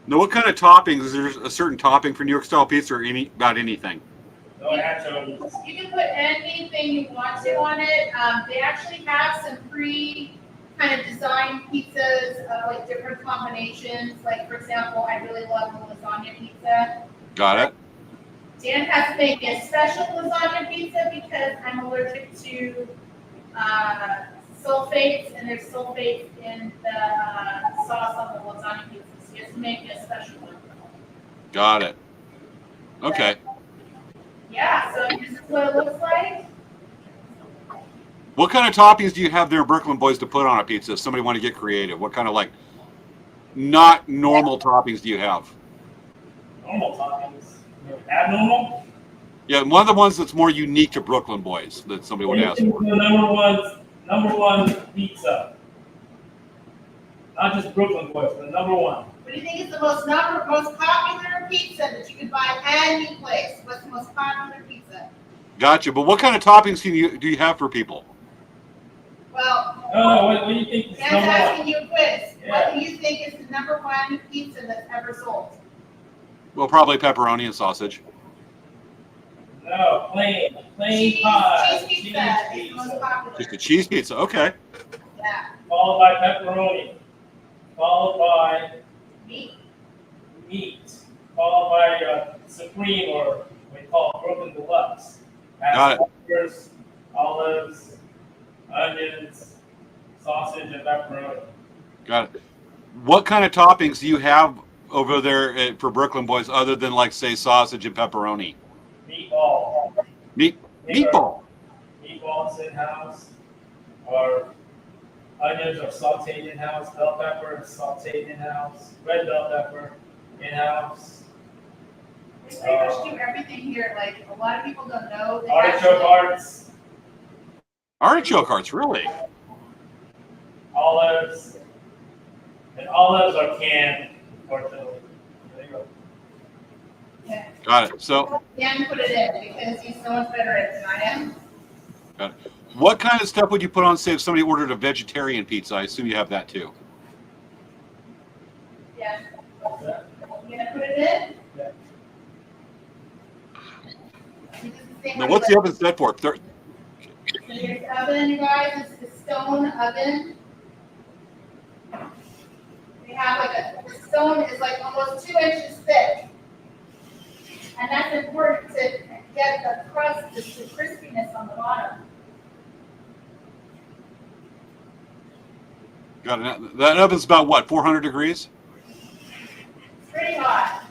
Now, what kind of toppings? Is there a certain topping for New York style pizza, or about anything? No anchovies. You can put anything you want to on it. They actually have some kind of designed pizzas of like different combinations. Like for example, I really love the lasagna pizza. Got it. Dan has to make a special lasagna pizza because I'm allergic to sulfates, and there's sulfates in the sauce on the lasagna pizza. So you have to make a special one. Got it. Okay. Yeah, so this is what it looks like. What kind of toppings do you have there in Brooklyn Boyz to put on a pizza if somebody want to get creative? What kind of like not normal toppings do you have? Normal toppings. Abnormal? Yeah, one of the ones that's more unique to Brooklyn Boyz that somebody would ask for. The number one pizza. Not just Brooklyn Boyz, but number one. What do you think is the most popular pizza that you could buy any place? What's the most popular pizza? Gotcha. But what kind of toppings do you have for people? Well, No, what do you think is Dan's number one? asking you a quiz. Yeah. What do you think is the number one pizza that's ever sold? Well, probably pepperoni and sausage. No, plain Cheese pie. pizza is the most popular. Just a cheese pizza. Okay. Yeah, Followed by pepperoni. Followed by meat. meat. Followed by supreme, or we call it Brooklyn Deluxe. Got it. Peppers, olives, onions, sausage, and pepperoni. Got it. What kind of toppings do you have over there for Brooklyn Boyz other than, like, say, sausage and pepperoni? Meatball. Meatball. Meatballs in house, or onions are sauteed in house. Bell pepper is sauteed in house. Red bell pepper in house. We pretty much do everything here. Like a lot of people don't know. They Artichoke actually- hearts, Artichoke hearts, really? olives, and olives are canned, unfortunately. There you go. Yeah. Got it. So, Dan put it in because he's so much better at it than I am. What kind of stuff would you put on, say, if somebody ordered a vegetarian pizza? I assume you have that too. Yeah. Yeah. You gonna put it in? Yeah. You do the same Now, way what's with- the oven set for? So here's the oven, you guys. It's the stone oven. We have like the stone is like almost 2 inches thick. And that's important to get the crust, the crispiness on the bottom. Got it. That oven's about what, 400 degrees? It's pretty hot.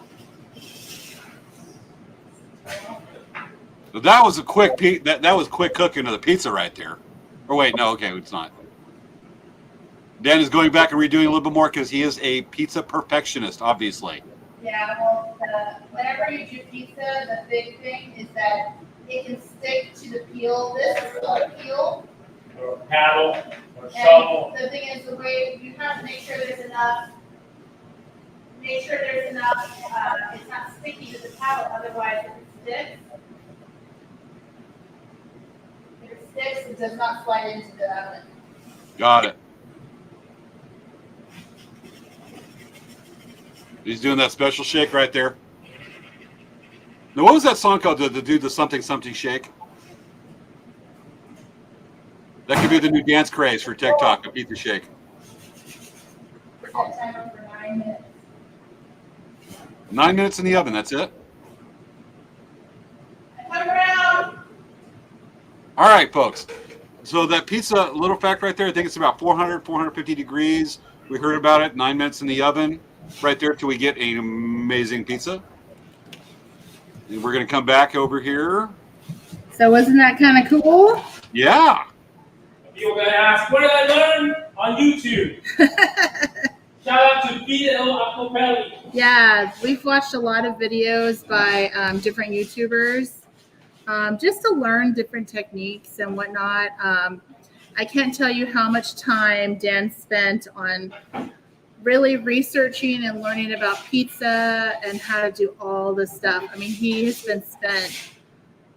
That was a quick that was quick cooking of the pizza right there. Or wait, no, okay, it's not. Dan is going back and redoing a little bit more because he is a pizza perfectionist, obviously. Yeah, well, whenever you do pizza, the big thing is that it can stick to the peel. This is called a peel. Or a paddle, or a shovel. And the thing is, the way you have to make sure there's enough. Make sure there's enough. It's not sticky to the paddle, otherwise if it sticks. If it sticks, it does not slide into the oven. Got it. He's doing that special shake right there. Now, what was that song called? The dude, the something something shake. That could be the new dance craze for TikTok. A pizza shake. Set timer for 9 minutes. 9 minutes in the oven. That's it. Come around. All right, folks. So that pizza, little fact right there, I think it's about 400, 450 degrees. We heard about it. 9 minutes in the oven, right there, till we get an amazing pizza. And we're gonna come back over here. So wasn't that kind of cool? Yeah. People are gonna ask, what did I learn on YouTube? Shout out to Vito Acopelli. Yeah, we've watched a lot of videos by different YouTubers just to learn different techniques and whatnot. I can't tell you how much time Dan spent on really researching and learning about pizza and how to do all this stuff. I mean, he has been spent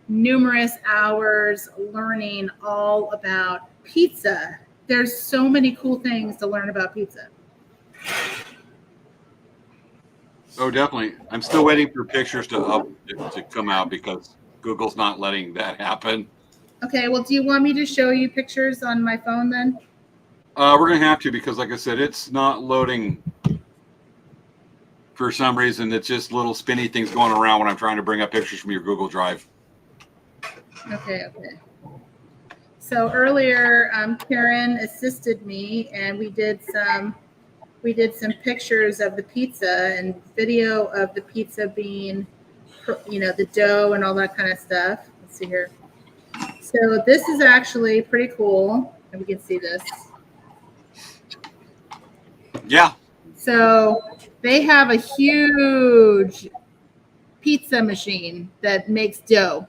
numerous hours learning all about pizza. There's so many cool things to learn about pizza. Oh, definitely. I'm still waiting for pictures to come out because Google's not letting that happen. Okay, well, do you want me to show you pictures on my phone then? We're gonna have to because, like I said, it's not loading for some reason. It's just little spinny things going around when I'm trying to bring up pictures from your Google Drive. Okay. So earlier, Karen assisted me, and we did some pictures of the pizza and video of the pizza being, the dough and all that kind of stuff. Let's see here. So this is actually pretty cool, and we can see this. Yeah. So they have a huge pizza machine that makes dough.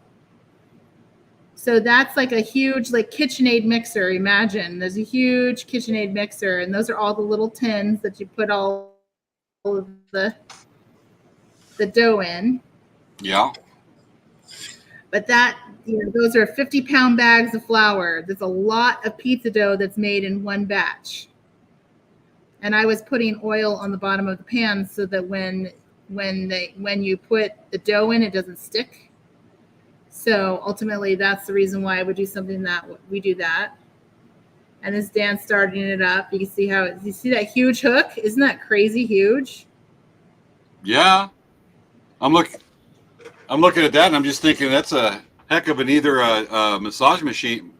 So that's like a huge KitchenAid mixer. Imagine there's a huge KitchenAid mixer, and those are all the little tins that you put all of the dough in. Yeah. But those are 50-pound bags of flour. There's a lot of pizza dough that's made in one batch. And I was putting oil on the bottom of the pan so that when you put the dough in, it doesn't stick. So ultimately, that's the reason why I would do something that we do that. And as Dan's starting it up, you can see you see that huge hook? Isn't that crazy huge? Yeah. I'm looking at that and I'm just thinking that's a heck of either a massage machine,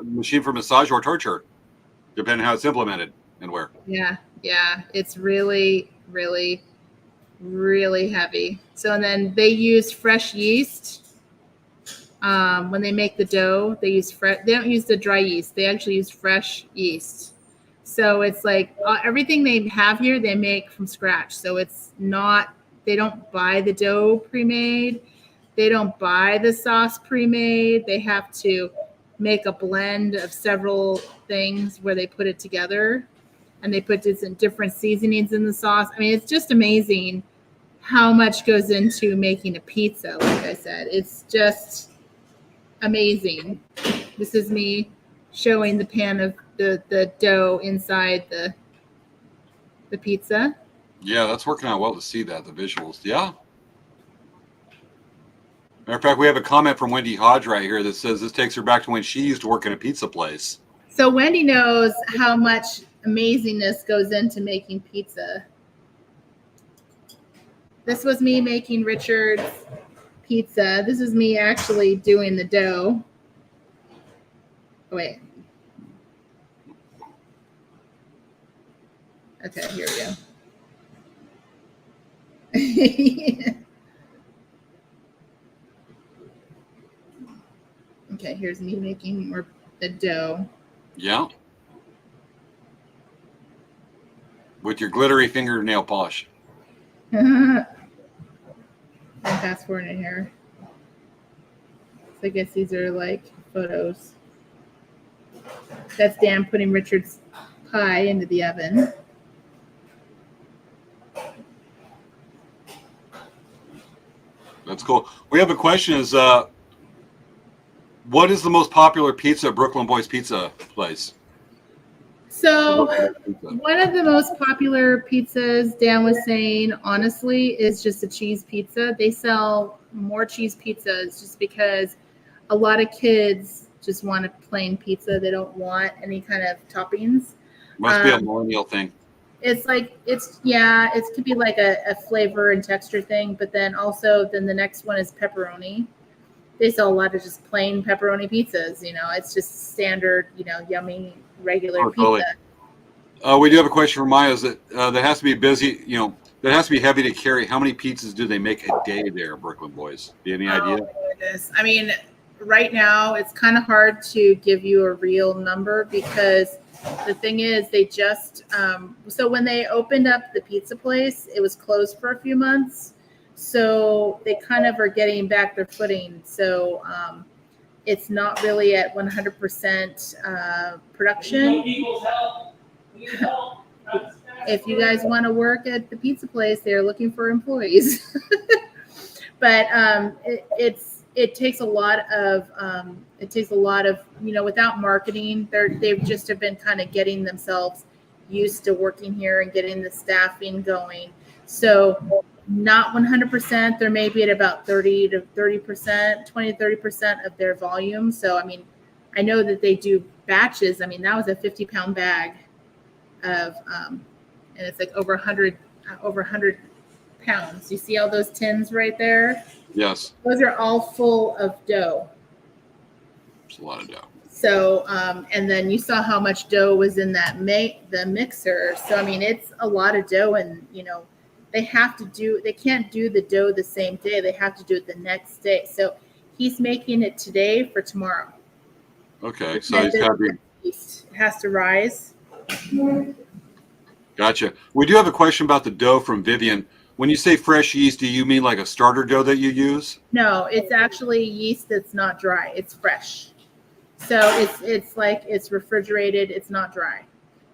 machine for massage or torture, depending on how it's implemented and where. Yeah. It's really, really, really heavy. So and then they use fresh yeast. When they make the dough, they don't use the dry yeast. They actually use fresh yeast. So it's like everything they have here, they make from scratch. So it's not, they don't buy the dough pre-made. They don't buy the sauce pre-made. They have to make a blend of several things where they put it together, and they put different seasonings in the sauce. I mean, it's just amazing how much goes into making a pizza. Like I said, it's just amazing. This is me showing the pan of the dough inside the pizza. Yeah, that's working out well to see that, the visuals. Yeah. Matter of fact, we have a comment from Wendy Hodge right here that says this takes her back to when she used to work in a pizza place. So Wendy knows how much amazingness goes into making pizza. This was me making Richard's pizza. This is me actually doing the dough. Oh, wait. Okay, here we go. Okay, here's me making more the dough. Yeah. With your glittery fingernail polish. I'm fast forwarding here. So I guess these are like photos. That's Dan putting Richard's pie into the oven. That's cool. We have a question is, what is the most popular pizza at Brooklyn Boyz Pizza place? So one of the most popular pizzas, Dan was saying, honestly, is just a cheese pizza. They sell more cheese pizzas just because a lot of kids just want a plain pizza. They don't want any kind of toppings. Must be a millennial thing. It's like, it could be like a flavor and texture thing, but then the next one is pepperoni. They sell a lot of just plain pepperoni pizzas. It's just standard, yummy, regular pizza. We do have a question from Maya. Is that that has to be busy, that has to be heavy to carry. How many pizzas do they make a day there, Brooklyn Boyz? Do you have any idea? I mean, right now it's kind of hard to give you a real number because the thing is they just, so when they opened up the pizza place, it was closed for a few months. So they kind of are getting back their footing. So it's not really at 100% production. If you guys want to work at the pizza place, they're looking for employees. But it takes a lot of without marketing, they've just have been kind of getting themselves used to working here and getting the staffing going. So not 100%. They're maybe at about 20 to 30% of their volume. So, I mean, I know that they do batches. I mean, that was a 50-pound bag of, and it's like over 100 pounds. You see all those tins right there? Yes. Those are all full of dough. It's a lot of dough. So, and then you saw how much dough was in that the mixer. So, I mean, it's a lot of dough, and, they can't do the dough the same day. They have to do it the next day. So he's making it today for tomorrow. Okay. So he's got to be. It has to rise. Gotcha. We do have a question about the dough from Vivian. When you say fresh yeast, do you mean like a starter dough that you use? No, it's actually yeast that's not dry. It's fresh. So it's like it's refrigerated. It's not dry.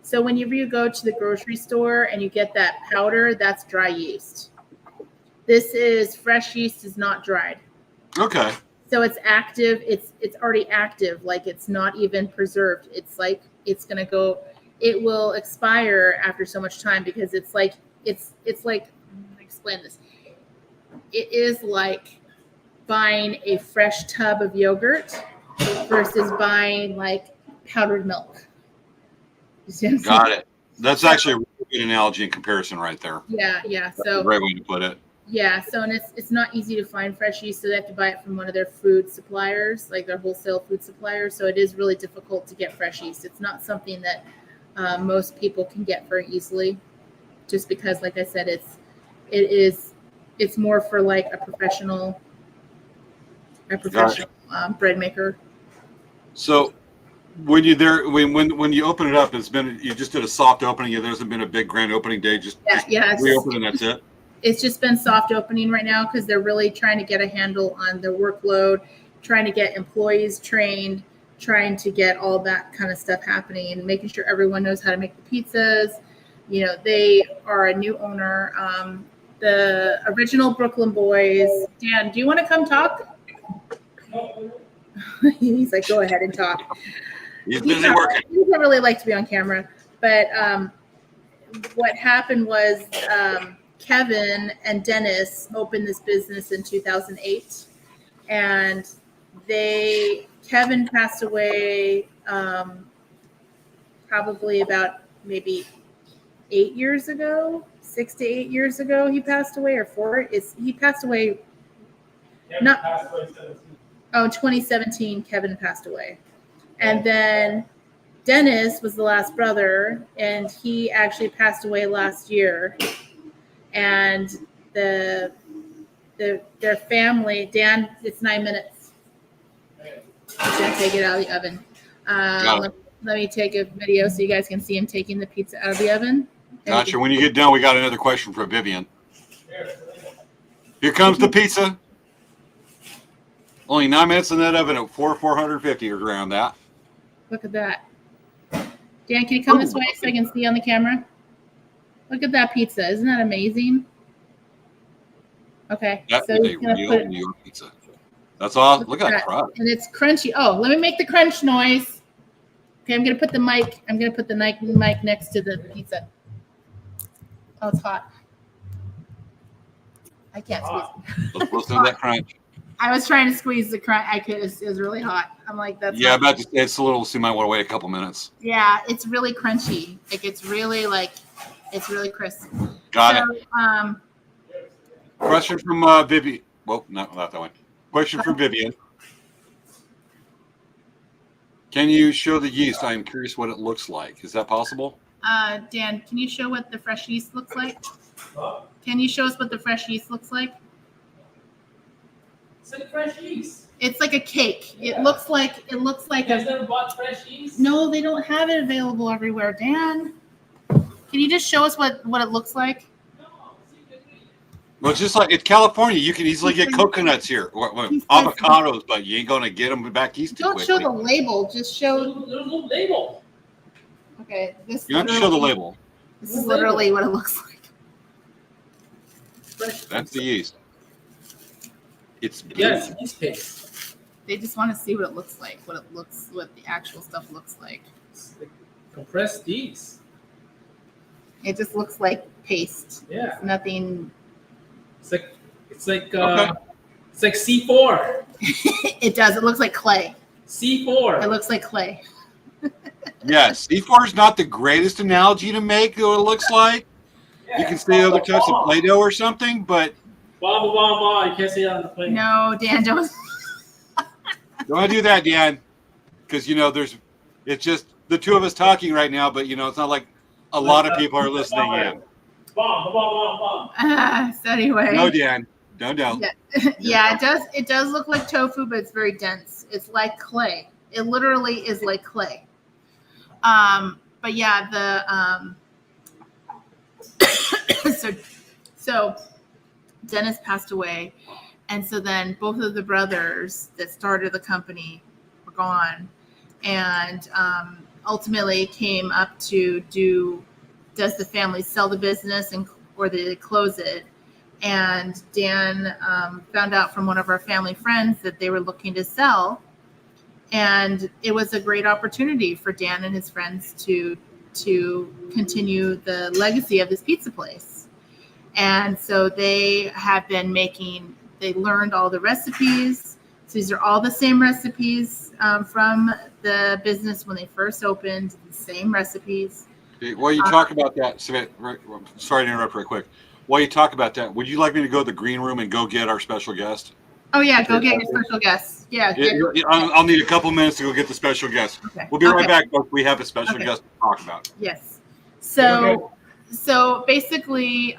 So whenever you go to the grocery store and you get that powder, that's dry yeast. This is fresh yeast, is not dried. Okay. So it's active. It's already active. Like it's not even preserved. It's like it's gonna go. It will expire after so much time because it's like let me explain this. It is like buying a fresh tub of yogurt versus buying like powdered milk. Got it. That's actually a really good analogy and comparison right there. Yeah. That's So a great way to put it. Yeah. So, and it's not easy to find fresh yeast, so they have to buy it from one of their food suppliers, like their wholesale food suppliers. So it is really difficult to get fresh yeast. It's not something that most people can get very easily, just because, like I said, it's more for like a professional bread maker. So when you when you open it up, you just did a soft opening. There hasn't been a big grand opening day. Just reopen and that's it. It's just been soft opening right now because they're really trying to get a handle on their workload, trying to get employees trained, trying to get all that kind of stuff happening, and making sure everyone knows how to make the pizzas. They are a new owner. The original Brooklyn Boyz. Dan, do you want to come talk? He's like, go ahead and talk. He's busy working. He doesn't really like to be on camera, but what happened was Kevin and Dennis opened this business in 2008, and Kevin passed away probably about maybe 8 years ago, 6 to 8 years ago. He passed away, or 4. He passed away? Kevin Not- passed away 17. Oh, 2017, Kevin passed away. And then Dennis was the last brother, and he actually passed away last year. And their family, Dan, it's 9 minutes. I'm gonna take it out of the oven. Let me take a video so you guys can see him taking the pizza out of the oven. Gotcha. When you get done, we got another question for Vivian. Here comes the pizza. Only 9 minutes in that oven at 450 or around that. Look at that. Dan, can you come this way so I can see on the camera? Look at that pizza. Isn't that amazing? Okay. That So is he's a gonna real New York pizza. That's all. Look at that crust. And it's crunchy. Oh, let me make the crunch noise. Okay, I'm gonna put the mic next to the pizza. Oh, it's hot. I can't squeeze. Let's listen to that crunch. I was trying to squeeze the crunch. It was really hot. I'm like, that's Yeah, not- about to say it's a little, so you might want to wait a couple minutes. Yeah, it's really crunchy. Like it's really crisp. Got it. So, Question from Vivian. Well, not that one. Question from Vivian. Can you show the yeast? I'm curious what it looks like. Is that possible? Dan, can you show what the fresh yeast looks like? Huh? Can you show us what the fresh yeast looks like? It's like fresh yeast. It's like a cake. Yeah. It looks like You guys a. never bought fresh yeast? No, they don't have it available everywhere, Dan. Can you just show us what it looks like? No. See, good thing. Well, it's just like it's California. You can easily get coconuts here, or avocados, but you ain't gonna get them back east too Don't quickly. show the label. Just show. There's no label. Okay, this. You don't have to show the label. This is literally what it looks like. Fresh. That's the yeast. It's Yes, yeast paste. They just want to see what it looks like. What the actual stuff looks like. It's like compressed yeast. It just looks like paste. Yeah. Nothing. It's like Okay. it's like C4. It does. It looks like clay. C4. It looks like clay. Yes, C4 is not the greatest analogy to make. What it looks like. You can say other types of Play-Doh or something, but Blah, blah, blah, blah. You can't say that on the plane. No, Dan, don't. don't do that, Dan. Because it's just the two of us talking right now, but it's not like a lot of people are listening in. Bomb, bomb, bomb, bomb. So anyway. No, Dan. No. Yeah, it does look like tofu, but it's very dense. It's like clay. It literally is like clay. But yeah, so Dennis passed away, and so then both of the brothers that started the company were gone, and ultimately came up to does the family sell the business or do they close it? And Dan found out from one of our family friends that they were looking to sell, and it was a great opportunity for Dan and his friends to continue the legacy of this pizza place. And so they have been they learned all the recipes. So these are all the same recipes from the business when they first opened, the same recipes. While you talk about that, sorry to interrupt real quick. While you talk about that, would you like me to go to the green room and go get our special guest? Oh yeah, go get your special guest. Yeah. I'll need a couple minutes to go get the special guest. Okay. We'll be right Okay. back, folks. We have a special Okay. guest to talk about. Yes. So basically,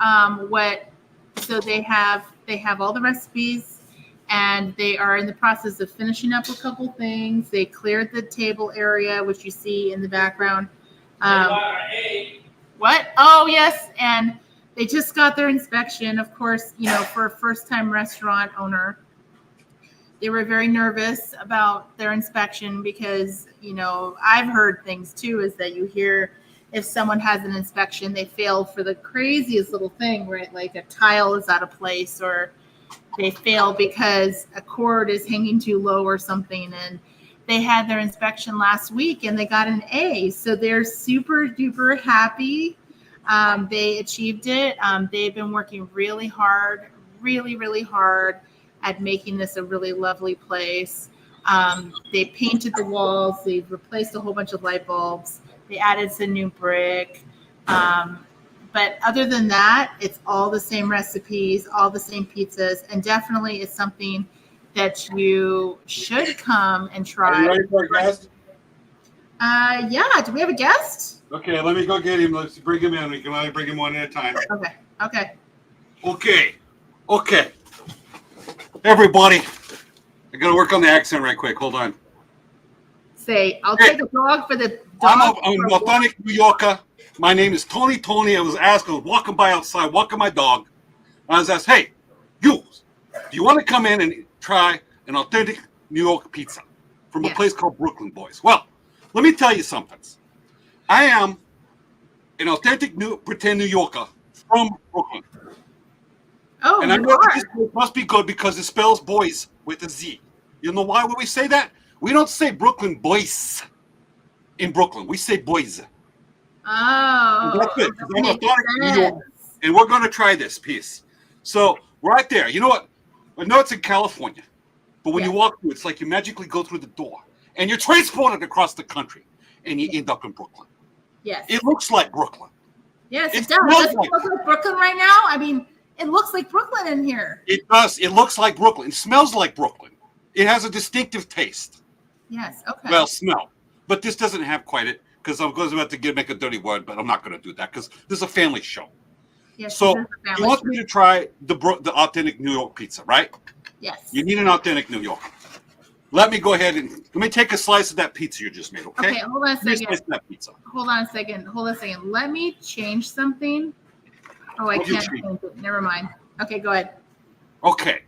they have all the recipes, and they are in the process of finishing up a couple things. They cleared the table area, which you see in the background. What? Oh yes, and they just got their inspection. Of course, for a first-time restaurant owner, they were very nervous about their inspection because I've heard things too. Is that you hear if someone has an inspection, they fail for the craziest little thing, right? Like a tile is out of place, or they fail because a cord is hanging too low or something. And they had their inspection last week and they got an A. So they're super duper happy. They achieved it. They've been working really hard, really hard at making this a really lovely place. They painted the walls. They've replaced a whole bunch of light bulbs. They added some new brick. But other than that, it's all the same recipes, all the same pizzas, and definitely it's something that you should come and try. Are you ready for a guest? Yeah. Do we have a guest? Okay, let me go get him. Let's bring him in. We can only bring him one at a time. Okay. Okay. Everybody, I got to work on the accent right quick. Hold on. Say, I'll take a dog for the dog. I'm an authentic New Yorker. My name is Tony. I was asked, I was walking by outside, walking my dog. I was asked, hey, you, do you want to come in and try an authentic New York pizza from a place called Brooklyn Boyz? Well, let me tell you something. I am an authentic pretend New Yorker from Brooklyn. Oh, and I know this must be good because it spells boys with a Z. You know why would we say that? We don't say Brooklyn Boyz in Brooklyn. We say boys. Oh, and that's it. I'm authentic New York, and we're going to try this piece. So right there, you know what? I know it's in California, but when you walk through, it's like you magically go through the door, and you're transported across the country, and you end up in Brooklyn. Yes. It looks like Brooklyn. Yes, it does. Does it look like Brooklyn right now? I mean, it looks like Brooklyn in here. It does. It looks like Brooklyn. It smells like Brooklyn. It has a distinctive taste. Yes. Okay. Well, smell. But this doesn't have quite it, because I was about to make a dirty word, but I'm not going to do that because this is a family show. Yes. So you want me to try the authentic New York pizza, right? Yes. You need an authentic New York. Let me go ahead and let me take a slice of that pizza you just made, okay? Okay, hold on a second. Slice of that pizza. Hold on a second. Let me change something. Oh, I can't change it. Never mind. Okay, go ahead. Okay.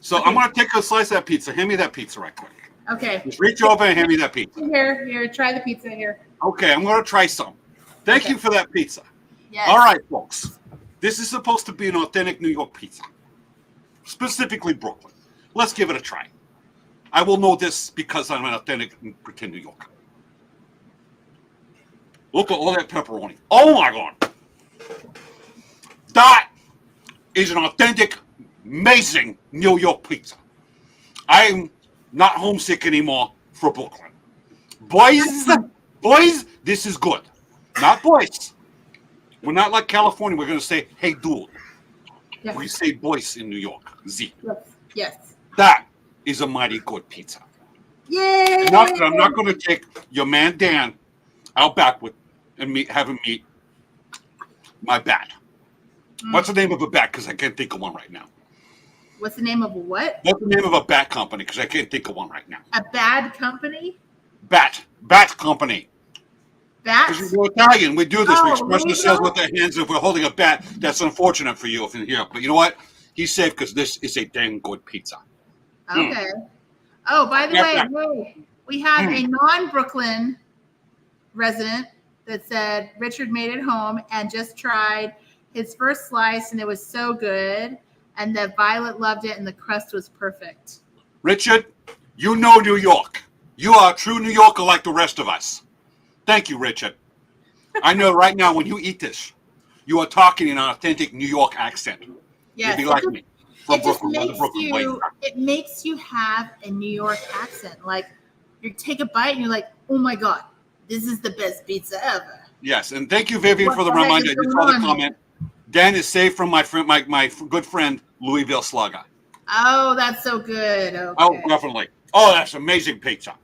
So I'm going to take a slice of that pizza. Hand me that pizza right quick. Okay. Just reach over and hand me that pizza. Here, try the pizza here. Okay, I'm going to try some. Thank you for that pizza. Yes. All right, folks. This is supposed to be an authentic New York pizza, specifically Brooklyn. Let's give it a try. I will know this because I'm an authentic pretend New Yorker. Look at all that pepperoni. Oh, my God. That is an authentic, amazing New York pizza. I'm not homesick anymore for Brooklyn. Boys, this is good. Not boys. We're not like California. We're going to say, hey, dude. Yes. We say boys in New York. Z. Yes. That is a mighty good pizza. Yay! I'm not going to take your man Dan out back with and have him meet my bat. What's the name of a bat? Because I can't think of one right now. What's the name of what? What's the name of a bat company? Because I can't think of one right now. A bad company? Bat company. Bat? Because we're Italian, we do this. Oh, we express ourselves with our hands. If we're holding a bat, that's unfortunate for you if you're here. But you know what? He's safe because this is a dang good pizza. Okay. Oh, by the way, we have a non-Brooklyn resident that said Richard made it home and just tried his first slice, and it was so good. And that Violet loved it, and the crust was perfect. Richard, you know New York. You are a true New Yorker like the rest of us. Thank you, Richard. I know right now when you eat this, you are talking in an authentic New York accent. Yes, You'll be like me. It makes you have a New York accent. Like you take a bite and you're like, oh my God, this is the best pizza ever. Yes, and thank you, Vivian, for the reminder. I just saw the comment. Dan is saved from my friend, my good friend, Louisville Slugger. Oh, that's so good. Okay. Oh, definitely. Oh, that's amazing pizza.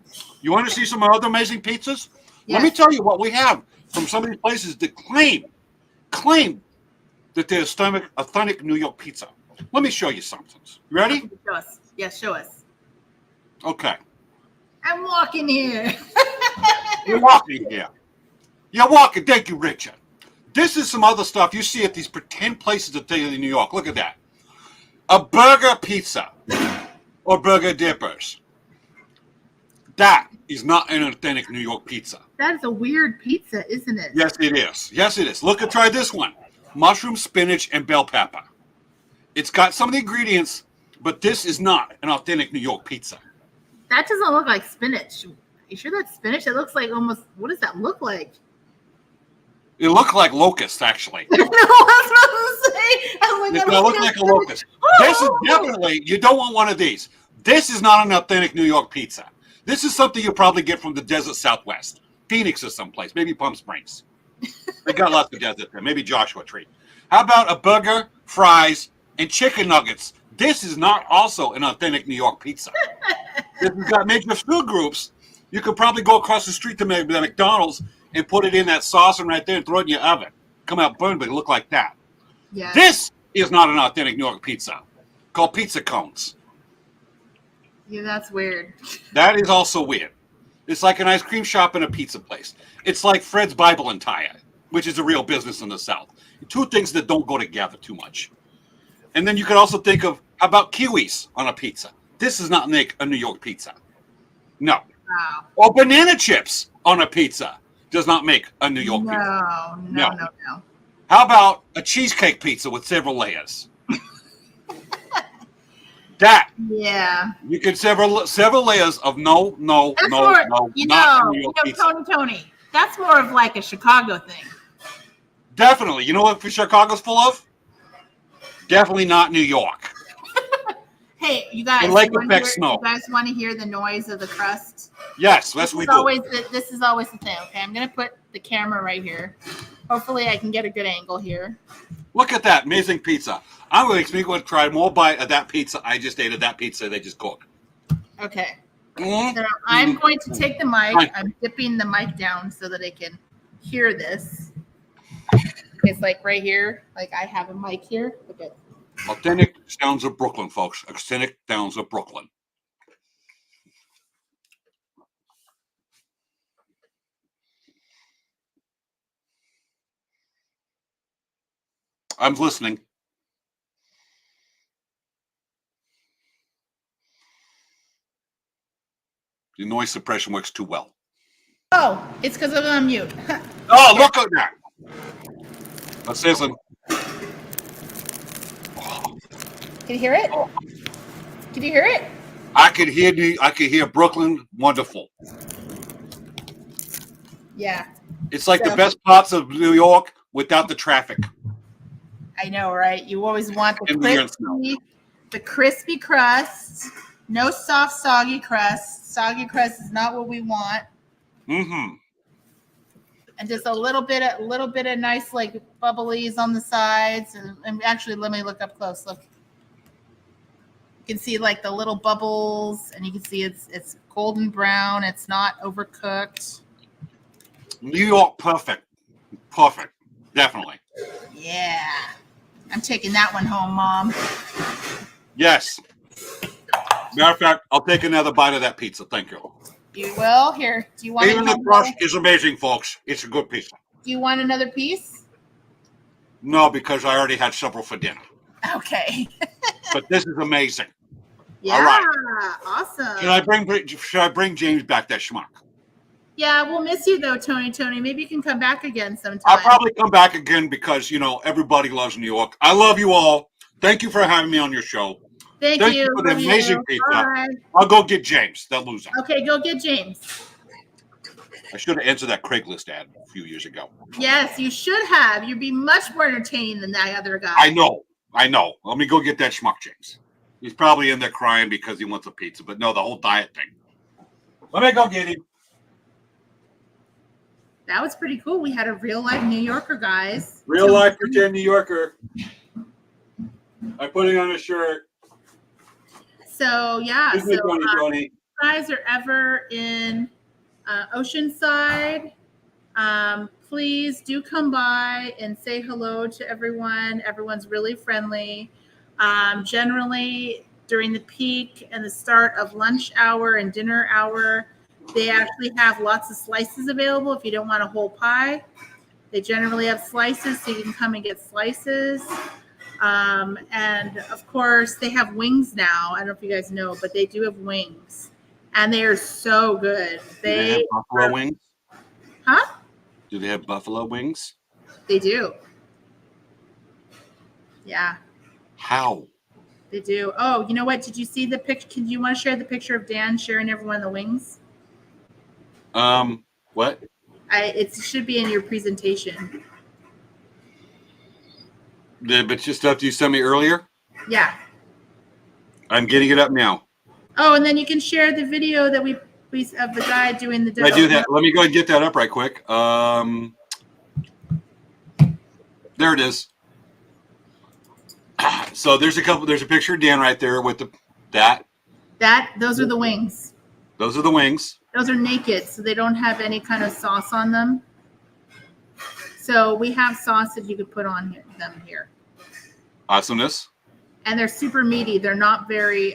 You want to see some other amazing pizzas? Let me tell you what we have from some of these places that claim that they're authentic New York pizza. Let me show you something. You ready? Show us. Yes, show us. Okay. I'm walking here. You're walking here. You're walking. Thank you, Richard. This is some other stuff you see at these pretend places that they in New York. Look at that. A burger pizza or burger dippers. That is not an authentic New York pizza. That is a weird pizza, isn't it? Yes, it is. Yes, it is. Look, try this one. Mushroom, spinach, and bell pepper. It's got some of the ingredients, but this is not an authentic New York pizza. That doesn't look like spinach. You sure that's spinach? It looks like almost. What does that look like? It looked like locust, actually. No, I was about to say. I'm like, It looked like a locust. This is definitely, you don't want one of these. This is not an authentic New York pizza. This is something you probably get from the desert Southwest. Phoenix or someplace, maybe Palm Springs. They got lots of desert there, maybe Joshua Tree. How about a burger, fries, and chicken nuggets? This is not also an authentic New York pizza. This has got major food groups. You could probably go across the street to the McDonald's and put it in that sauce and right there and throw it in your oven. Come out burned, but it look like that. Yeah. This is not an authentic New York pizza. Called pizza cones. Yeah, that's weird. That is also weird. It's like an ice cream shop and a pizza place. It's like Fred's Bible and Tire, which is a real business in the South. Two things that don't go together too much. And then you could also think of, how about kiwis on a pizza? This is not make a New York pizza. No. Wow. Or banana chips on a pizza does not make a New York pizza. No. How about a cheesecake pizza with several layers? That. Yeah. You can several layers of no, not a New York pizza. Tony. That's more of like a Chicago thing. Definitely. You know what Chicago's full of? Definitely not New York. Hey, you guys. And lake effect snow. You guys want to hear the noise of the crust? Yes, that's what we do. This is always the thing. Okay, I'm gonna put the camera right here. Hopefully, I can get a good angle here. Look at that amazing pizza. I'm going to try more bite of that pizza I just ate of that pizza they just cooked. Okay. Mm-hmm. So I'm going to take the mic. I'm dipping the mic down so that I can hear this. It's like right here. Like I have a mic here. Okay. Authentic sounds of Brooklyn, folks. Authentic sounds of Brooklyn. I'm listening. The noise suppression works too well. Oh, it's because I'm on mute. Oh, look at that. Let's listen. Can you hear it? Can you hear it? I could hear Brooklyn. Wonderful. Yeah. It's like the best parts of New York without the traffic. I know, right? You always want And the crispy crust. No soft, soggy crust. Soggy crust is not what we want. Mm-hmm. And just a little bit of nice like bubblies on the sides. And actually, let me look up close. Look. You can see like the little bubbles, and you can see it's golden brown. It's not overcooked. New York, perfect. Perfect. Definitely. Yeah. I'm taking that one home, Mom. Yes. Matter of fact, I'll take another bite of that pizza. Thank you. You will? Here. Do you want Even the crust is amazing, folks. It's a good pizza. Do you want another piece? No, because I already had several for dinner. Okay. But this is amazing. Yeah. All right. Awesome. Should I bring James back, that schmuck? Yeah, we'll miss you though, Tony. Maybe you can come back again sometime. I'll probably come back again because, everybody loves New York. I love you all. Thank you for having me on your show. Thank you you for the amazing pizza. Bye. I'll go get James, the loser. Okay, go get James. I should have answered that Craigslist ad a few years ago. Yes, you should have. You'd be much more entertaining than that other guy. I know. Let me go get that schmuck, James. He's probably in there crying because he wants a pizza. But no, the whole diet thing. Let me go get him. That was pretty cool. We had a real life New Yorker, guys. Real life pretend New Yorker. I'm putting on a shirt. So yeah, Tony. if you guys are ever in Oceanside, please do come by and say hello to everyone. Everyone's really friendly. Generally, during the peak and the start of lunch hour and dinner hour, they actually have lots of slices available if you don't want a whole pie. They generally have slices, so you can come and get slices. And of course, they have wings now. I don't know if you guys know, but they do have wings. And they are so good. Do they have buffalo wings? Huh? Do they have buffalo wings? They do. Yeah. How? They do. Oh, you know what? Did you see the picture? Can you want to share the picture of Dan sharing everyone the wings? What? It should be in your presentation. But just stuff you sent me earlier? Yeah. I'm getting it up now. Oh, and then you can share the video that we of the guy doing the. I do that. Let me go ahead and get that up right quick. There it is. So there's a picture of Dan right there with Those are the wings. Those are the wings. Those are naked, so they don't have any kind of sauce on them. So we have sauce that you could put on them here. Awesomeness. And they're super meaty. They're not very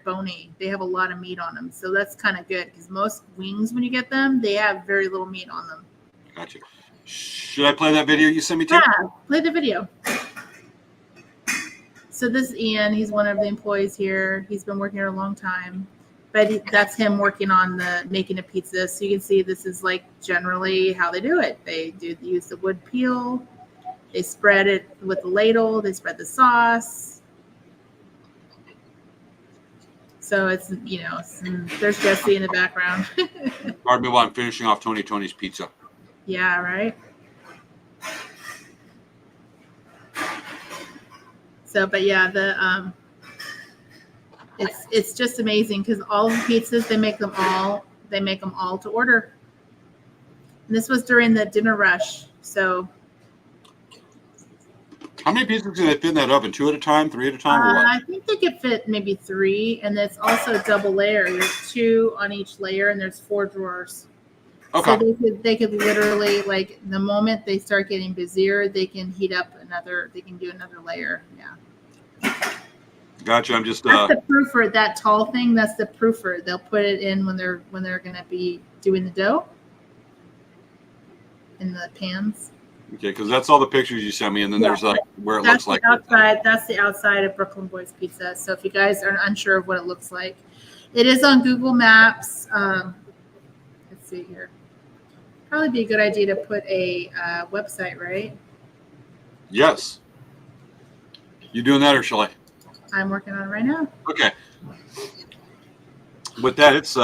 bony. They have a lot of meat on them. So that's kind of good because most wings, when you get them, they have very little meat on them. Gotcha. Should I play that video you sent me to? Yeah, play the video. So this is Ian. He's one of the employees here. He's been working here a long time. But that's him working on making a pizza. So you can see this is like generally how they do it. They use the wood peel. They spread it with the ladle. They spread the sauce. So it's, there's Jesse in the background. Pardon me while I'm finishing off Tony's pizza. Yeah, right. So, but yeah, it's just amazing because all the pizzas they make them all to order. And this was during the dinner rush. So, how many pizzas can they fit in that oven? 2 at a time, 3 at a time, or what? I think they could fit maybe 3, and it's also double layer. There's 2 on each layer, and there's 4 drawers. Okay. So they could literally, like, the moment they start getting busier, they can heat up they can do another layer. Yeah. Gotcha. I'm just That's the proofer, that tall thing. That's the proofer. They'll put it in when they're going to be doing the dough in the pans. okay, because that's all the pictures you sent me, and then there's like where it looks like outside. That's the outside of Brooklyn Boyz Pizza. So if you guys are unsure of what it looks like, it is on Google Maps. Let's see here. Probably be a good idea to put a website, right? Yes. You doing that, or shall I? I'm working on it right now. Okay. With that, it's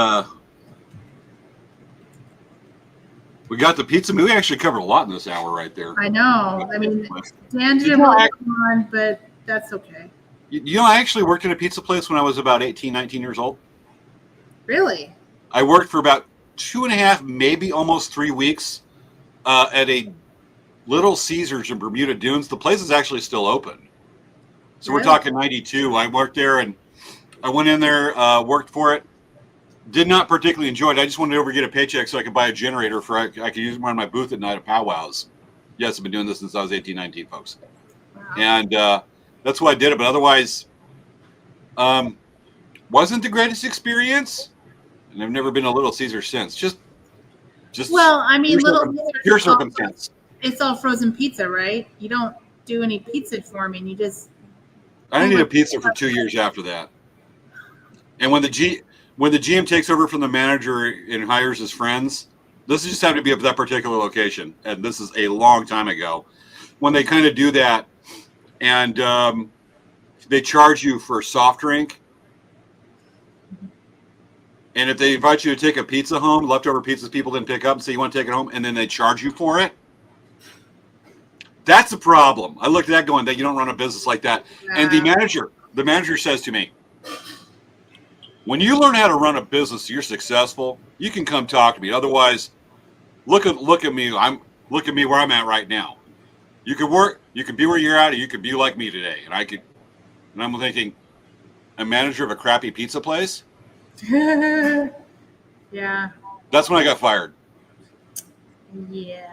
we got the pizza. We actually covered a lot in this hour right there. I know. I mean, Dan didn't want to come on, but that's okay. I actually worked at a pizza place when I was about 18, 19 years old. Really? I worked for about 2.5, maybe almost 3 weeks at a Little Caesars in Bermuda Dunes. The place is actually still open. So Really? we're talking 92. I worked there, and I went in there, worked for it. Did not particularly enjoy it. I just wanted to get a paycheck so I could buy a generator I could use one on my booth at night at powwows. Yes, I've been doing this since I was 18, 19, folks. Wow. And that's why I did it. But otherwise, wasn't the greatest experience. And I've never been a Little Caesar since. Just Well, I mean, pure circumstance. It's all frozen pizza, right? You don't do any pizza forming. You just. I didn't eat a pizza for 2 years after that. And when the GM takes over from the manager and hires his friends, this just happened to be at that particular location, and this is a long time ago. When they kind of do that, and they charge you for a soft drink, and if they invite you to take a pizza home, leftover pizzas people didn't pick up, and say you want to take it home, and then they charge you for it, that's a problem. I looked at that going, that you don't run a business like that. And the manager says to me, when you learn how to run a business, you're successful, you can come talk to me. Otherwise, look at me. Look at me where I'm at right now. You could work, you could be where you're at, or you could be like me today. And I'm thinking, a manager of a crappy pizza place? Yeah. That's when I got fired. Yeah.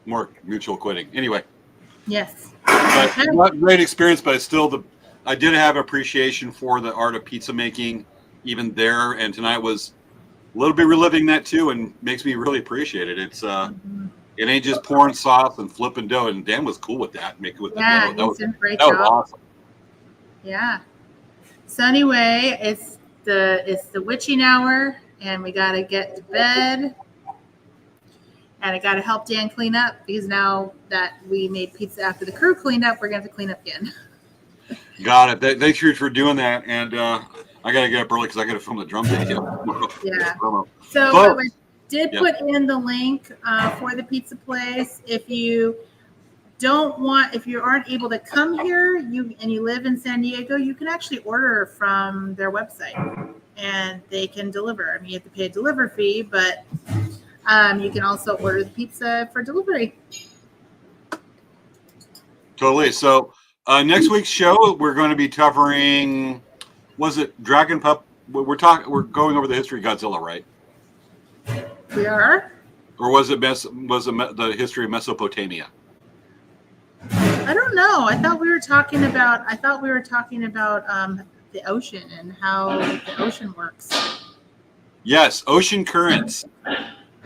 More mutual quitting. Anyway. Yes. But not great experience, but I did have appreciation for the art of pizza making even there, and tonight was a little bit reliving that too, and makes me really appreciate it. It's it ain't just pouring sauce and flipping dough, and Dan was cool with that. Making with the dough. That was awesome. Yeah. So anyway, it's the witching hour, and we gotta get to bed. And I got to help Dan clean up because now that we made pizza after the crew cleaned up, we're going to have to clean up again. Got it. Thanks for doing that. And I got to get up early because I got to film the drum video. Yeah. Promo. So Folks. I did Yep. put in the link for the pizza place. If you if you aren't able to come here, and you live in San Diego, you can actually order from their website, and they can deliver. I mean, you have to pay a delivery fee, but you can also order the pizza for delivery. Totally. So next week's show, we're going to be covering. Was it Dragon Pup? We're going over the history of Godzilla, right? We are. Or was it the history of Mesopotamia? I don't know. I thought we were talking about the ocean and how the ocean works. Yes, ocean currents.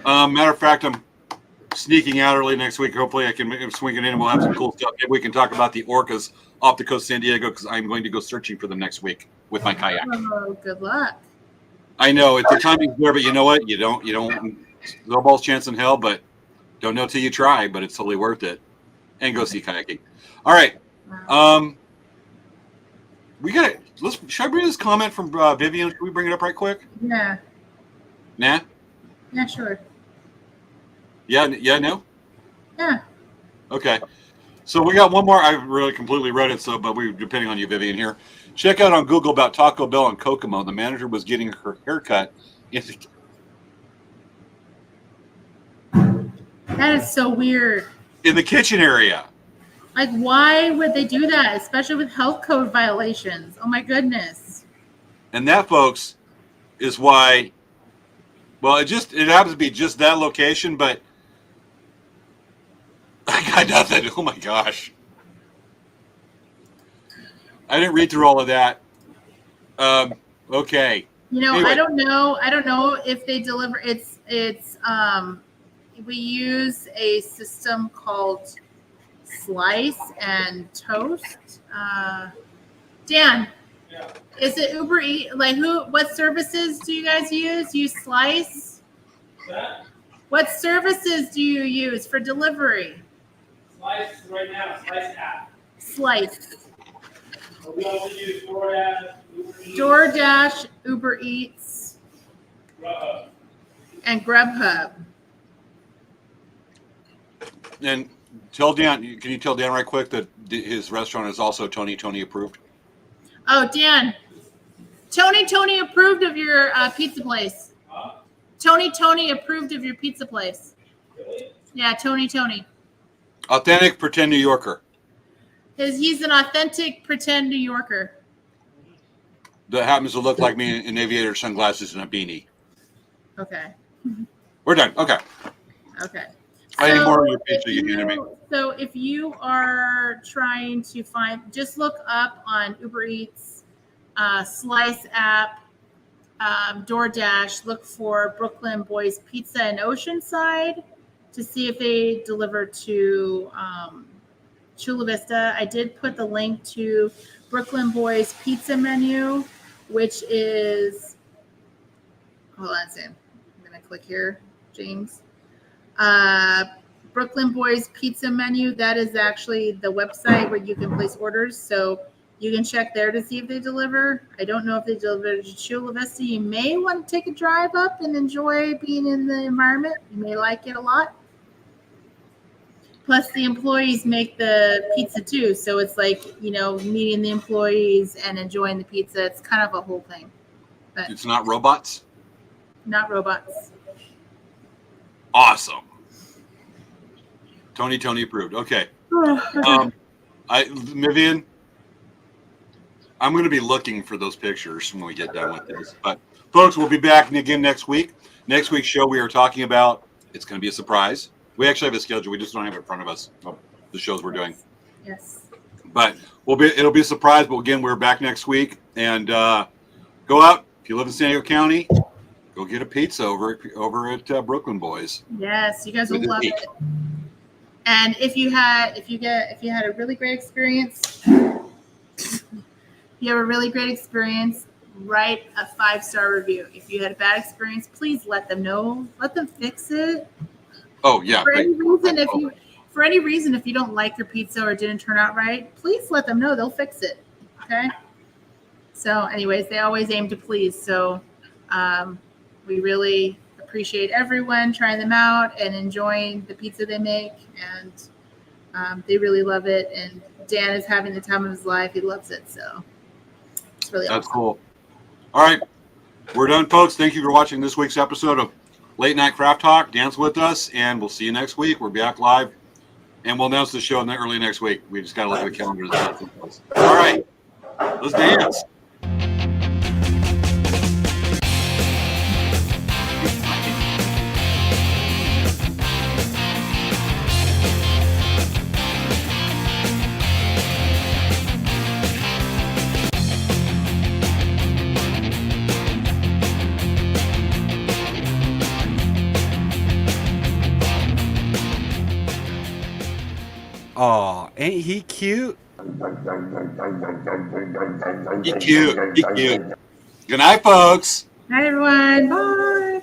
Matter of fact, I'm sneaking out early next week. Hopefully, I can swing it in and we'll have some cool stuff. Maybe we can talk about the orcas off the coast of San Diego because I'm going to go searching for them next week with my kayak. Oh, good luck. I know the timing's there, but you know what? You don't. No balls chance in hell, but don't know till you try. But it's totally worth it. And go see kayaking. All right. Wow. We got it. Should I bring this comment from Vivian? Should we bring it up right quick? Yeah. Nah. Yeah, sure. Yeah. No. Yeah. Okay. So we got one more. I really completely read it. But we're depending on you, Vivian. Here. Check out on Google about Taco Bell and Kokomo. The manager was getting her haircut That is so weird. in the kitchen area. Like, why would they do that, especially with health code violations? Oh my goodness. And that, folks, is why. Well, it happens to be just that location, but I got nothing. Oh my gosh. I didn't read through all of that. Okay. Anyway. I don't know if they deliver. We use a system called Slice and Toast. Dan, Yeah. is it Uber Eats? Like, what services do you guys use? You Slice? That What services do you use for delivery? Slice right now, Slice app. Slice. But we also use DoorDash, Uber Eats, DoorDash, Uber Eats, Grubhub. and Grubhub. And tell Dan, can you tell Dan right quick that his restaurant is also Tony approved? Oh, Dan. Tony approved of your pizza place. Huh? Tony approved of your pizza place. Really? Yeah, Tony. Authentic pretend New Yorker. He's an authentic pretend New Yorker. That happens to look like me in aviator sunglasses and a beanie. Okay. We're done. Okay. I need more of your pizza you handed me. So if you are trying to just look up on Uber Eats, Slice app, DoorDash, look for Brooklyn Boyz Pizza in Oceanside to see if they deliver to Chula Vista. I did put the link to Brooklyn Boyz Pizza menu, which is, hold on a second. I'm going to click here, James. Brooklyn Boyz Pizza menu, that is actually the website where you can place orders. So you can check there to see if they deliver. I don't know if they deliver to Chula Vista. You may want to take a drive up and enjoy being in the environment. You may like it a lot. Plus, the employees make the pizza too. So it's like, meeting the employees and enjoying the pizza. It's kind of a whole thing. But It's not robots? not robots. Awesome. Tony approved. Okay. Vivian, I'm going to be looking for those pictures when we get done with this. But, folks, we'll be back again next week. Next week's show, we are talking about, it's going to be a surprise. We actually have a schedule. We just don't have it in front of us, the shows we're doing. Yes. But it'll be a surprise. But, again, we're back next week. And go out. If you live in San Diego County, go get a pizza over at Brooklyn Boyz. Yes, you guys will love it. And if you had a really great experience, write a 5-star review. If you had a bad experience, please let them know. Let them fix it. Oh yeah. For any reason, if you don't like your pizza or it didn't turn out right, please let them know. They'll fix it. Okay. So, anyways, they always aim to please. So, we really appreciate everyone trying them out and enjoying the pizza they make, and they really love it. And Dan is having the time of his life. He loves it. So, it's really That's awesome. cool. All right. We're done, folks. Thank you for watching this week's episode of Late Night Craft Talk. Dance with us, and we'll see you next week. We're back live, and we'll announce the show early next week. We just got to look at the calendar. All right. Let's dance. Aw, ain't he cute? Be cute. Be cute. Good night, folks. Hi, everyone. Bye.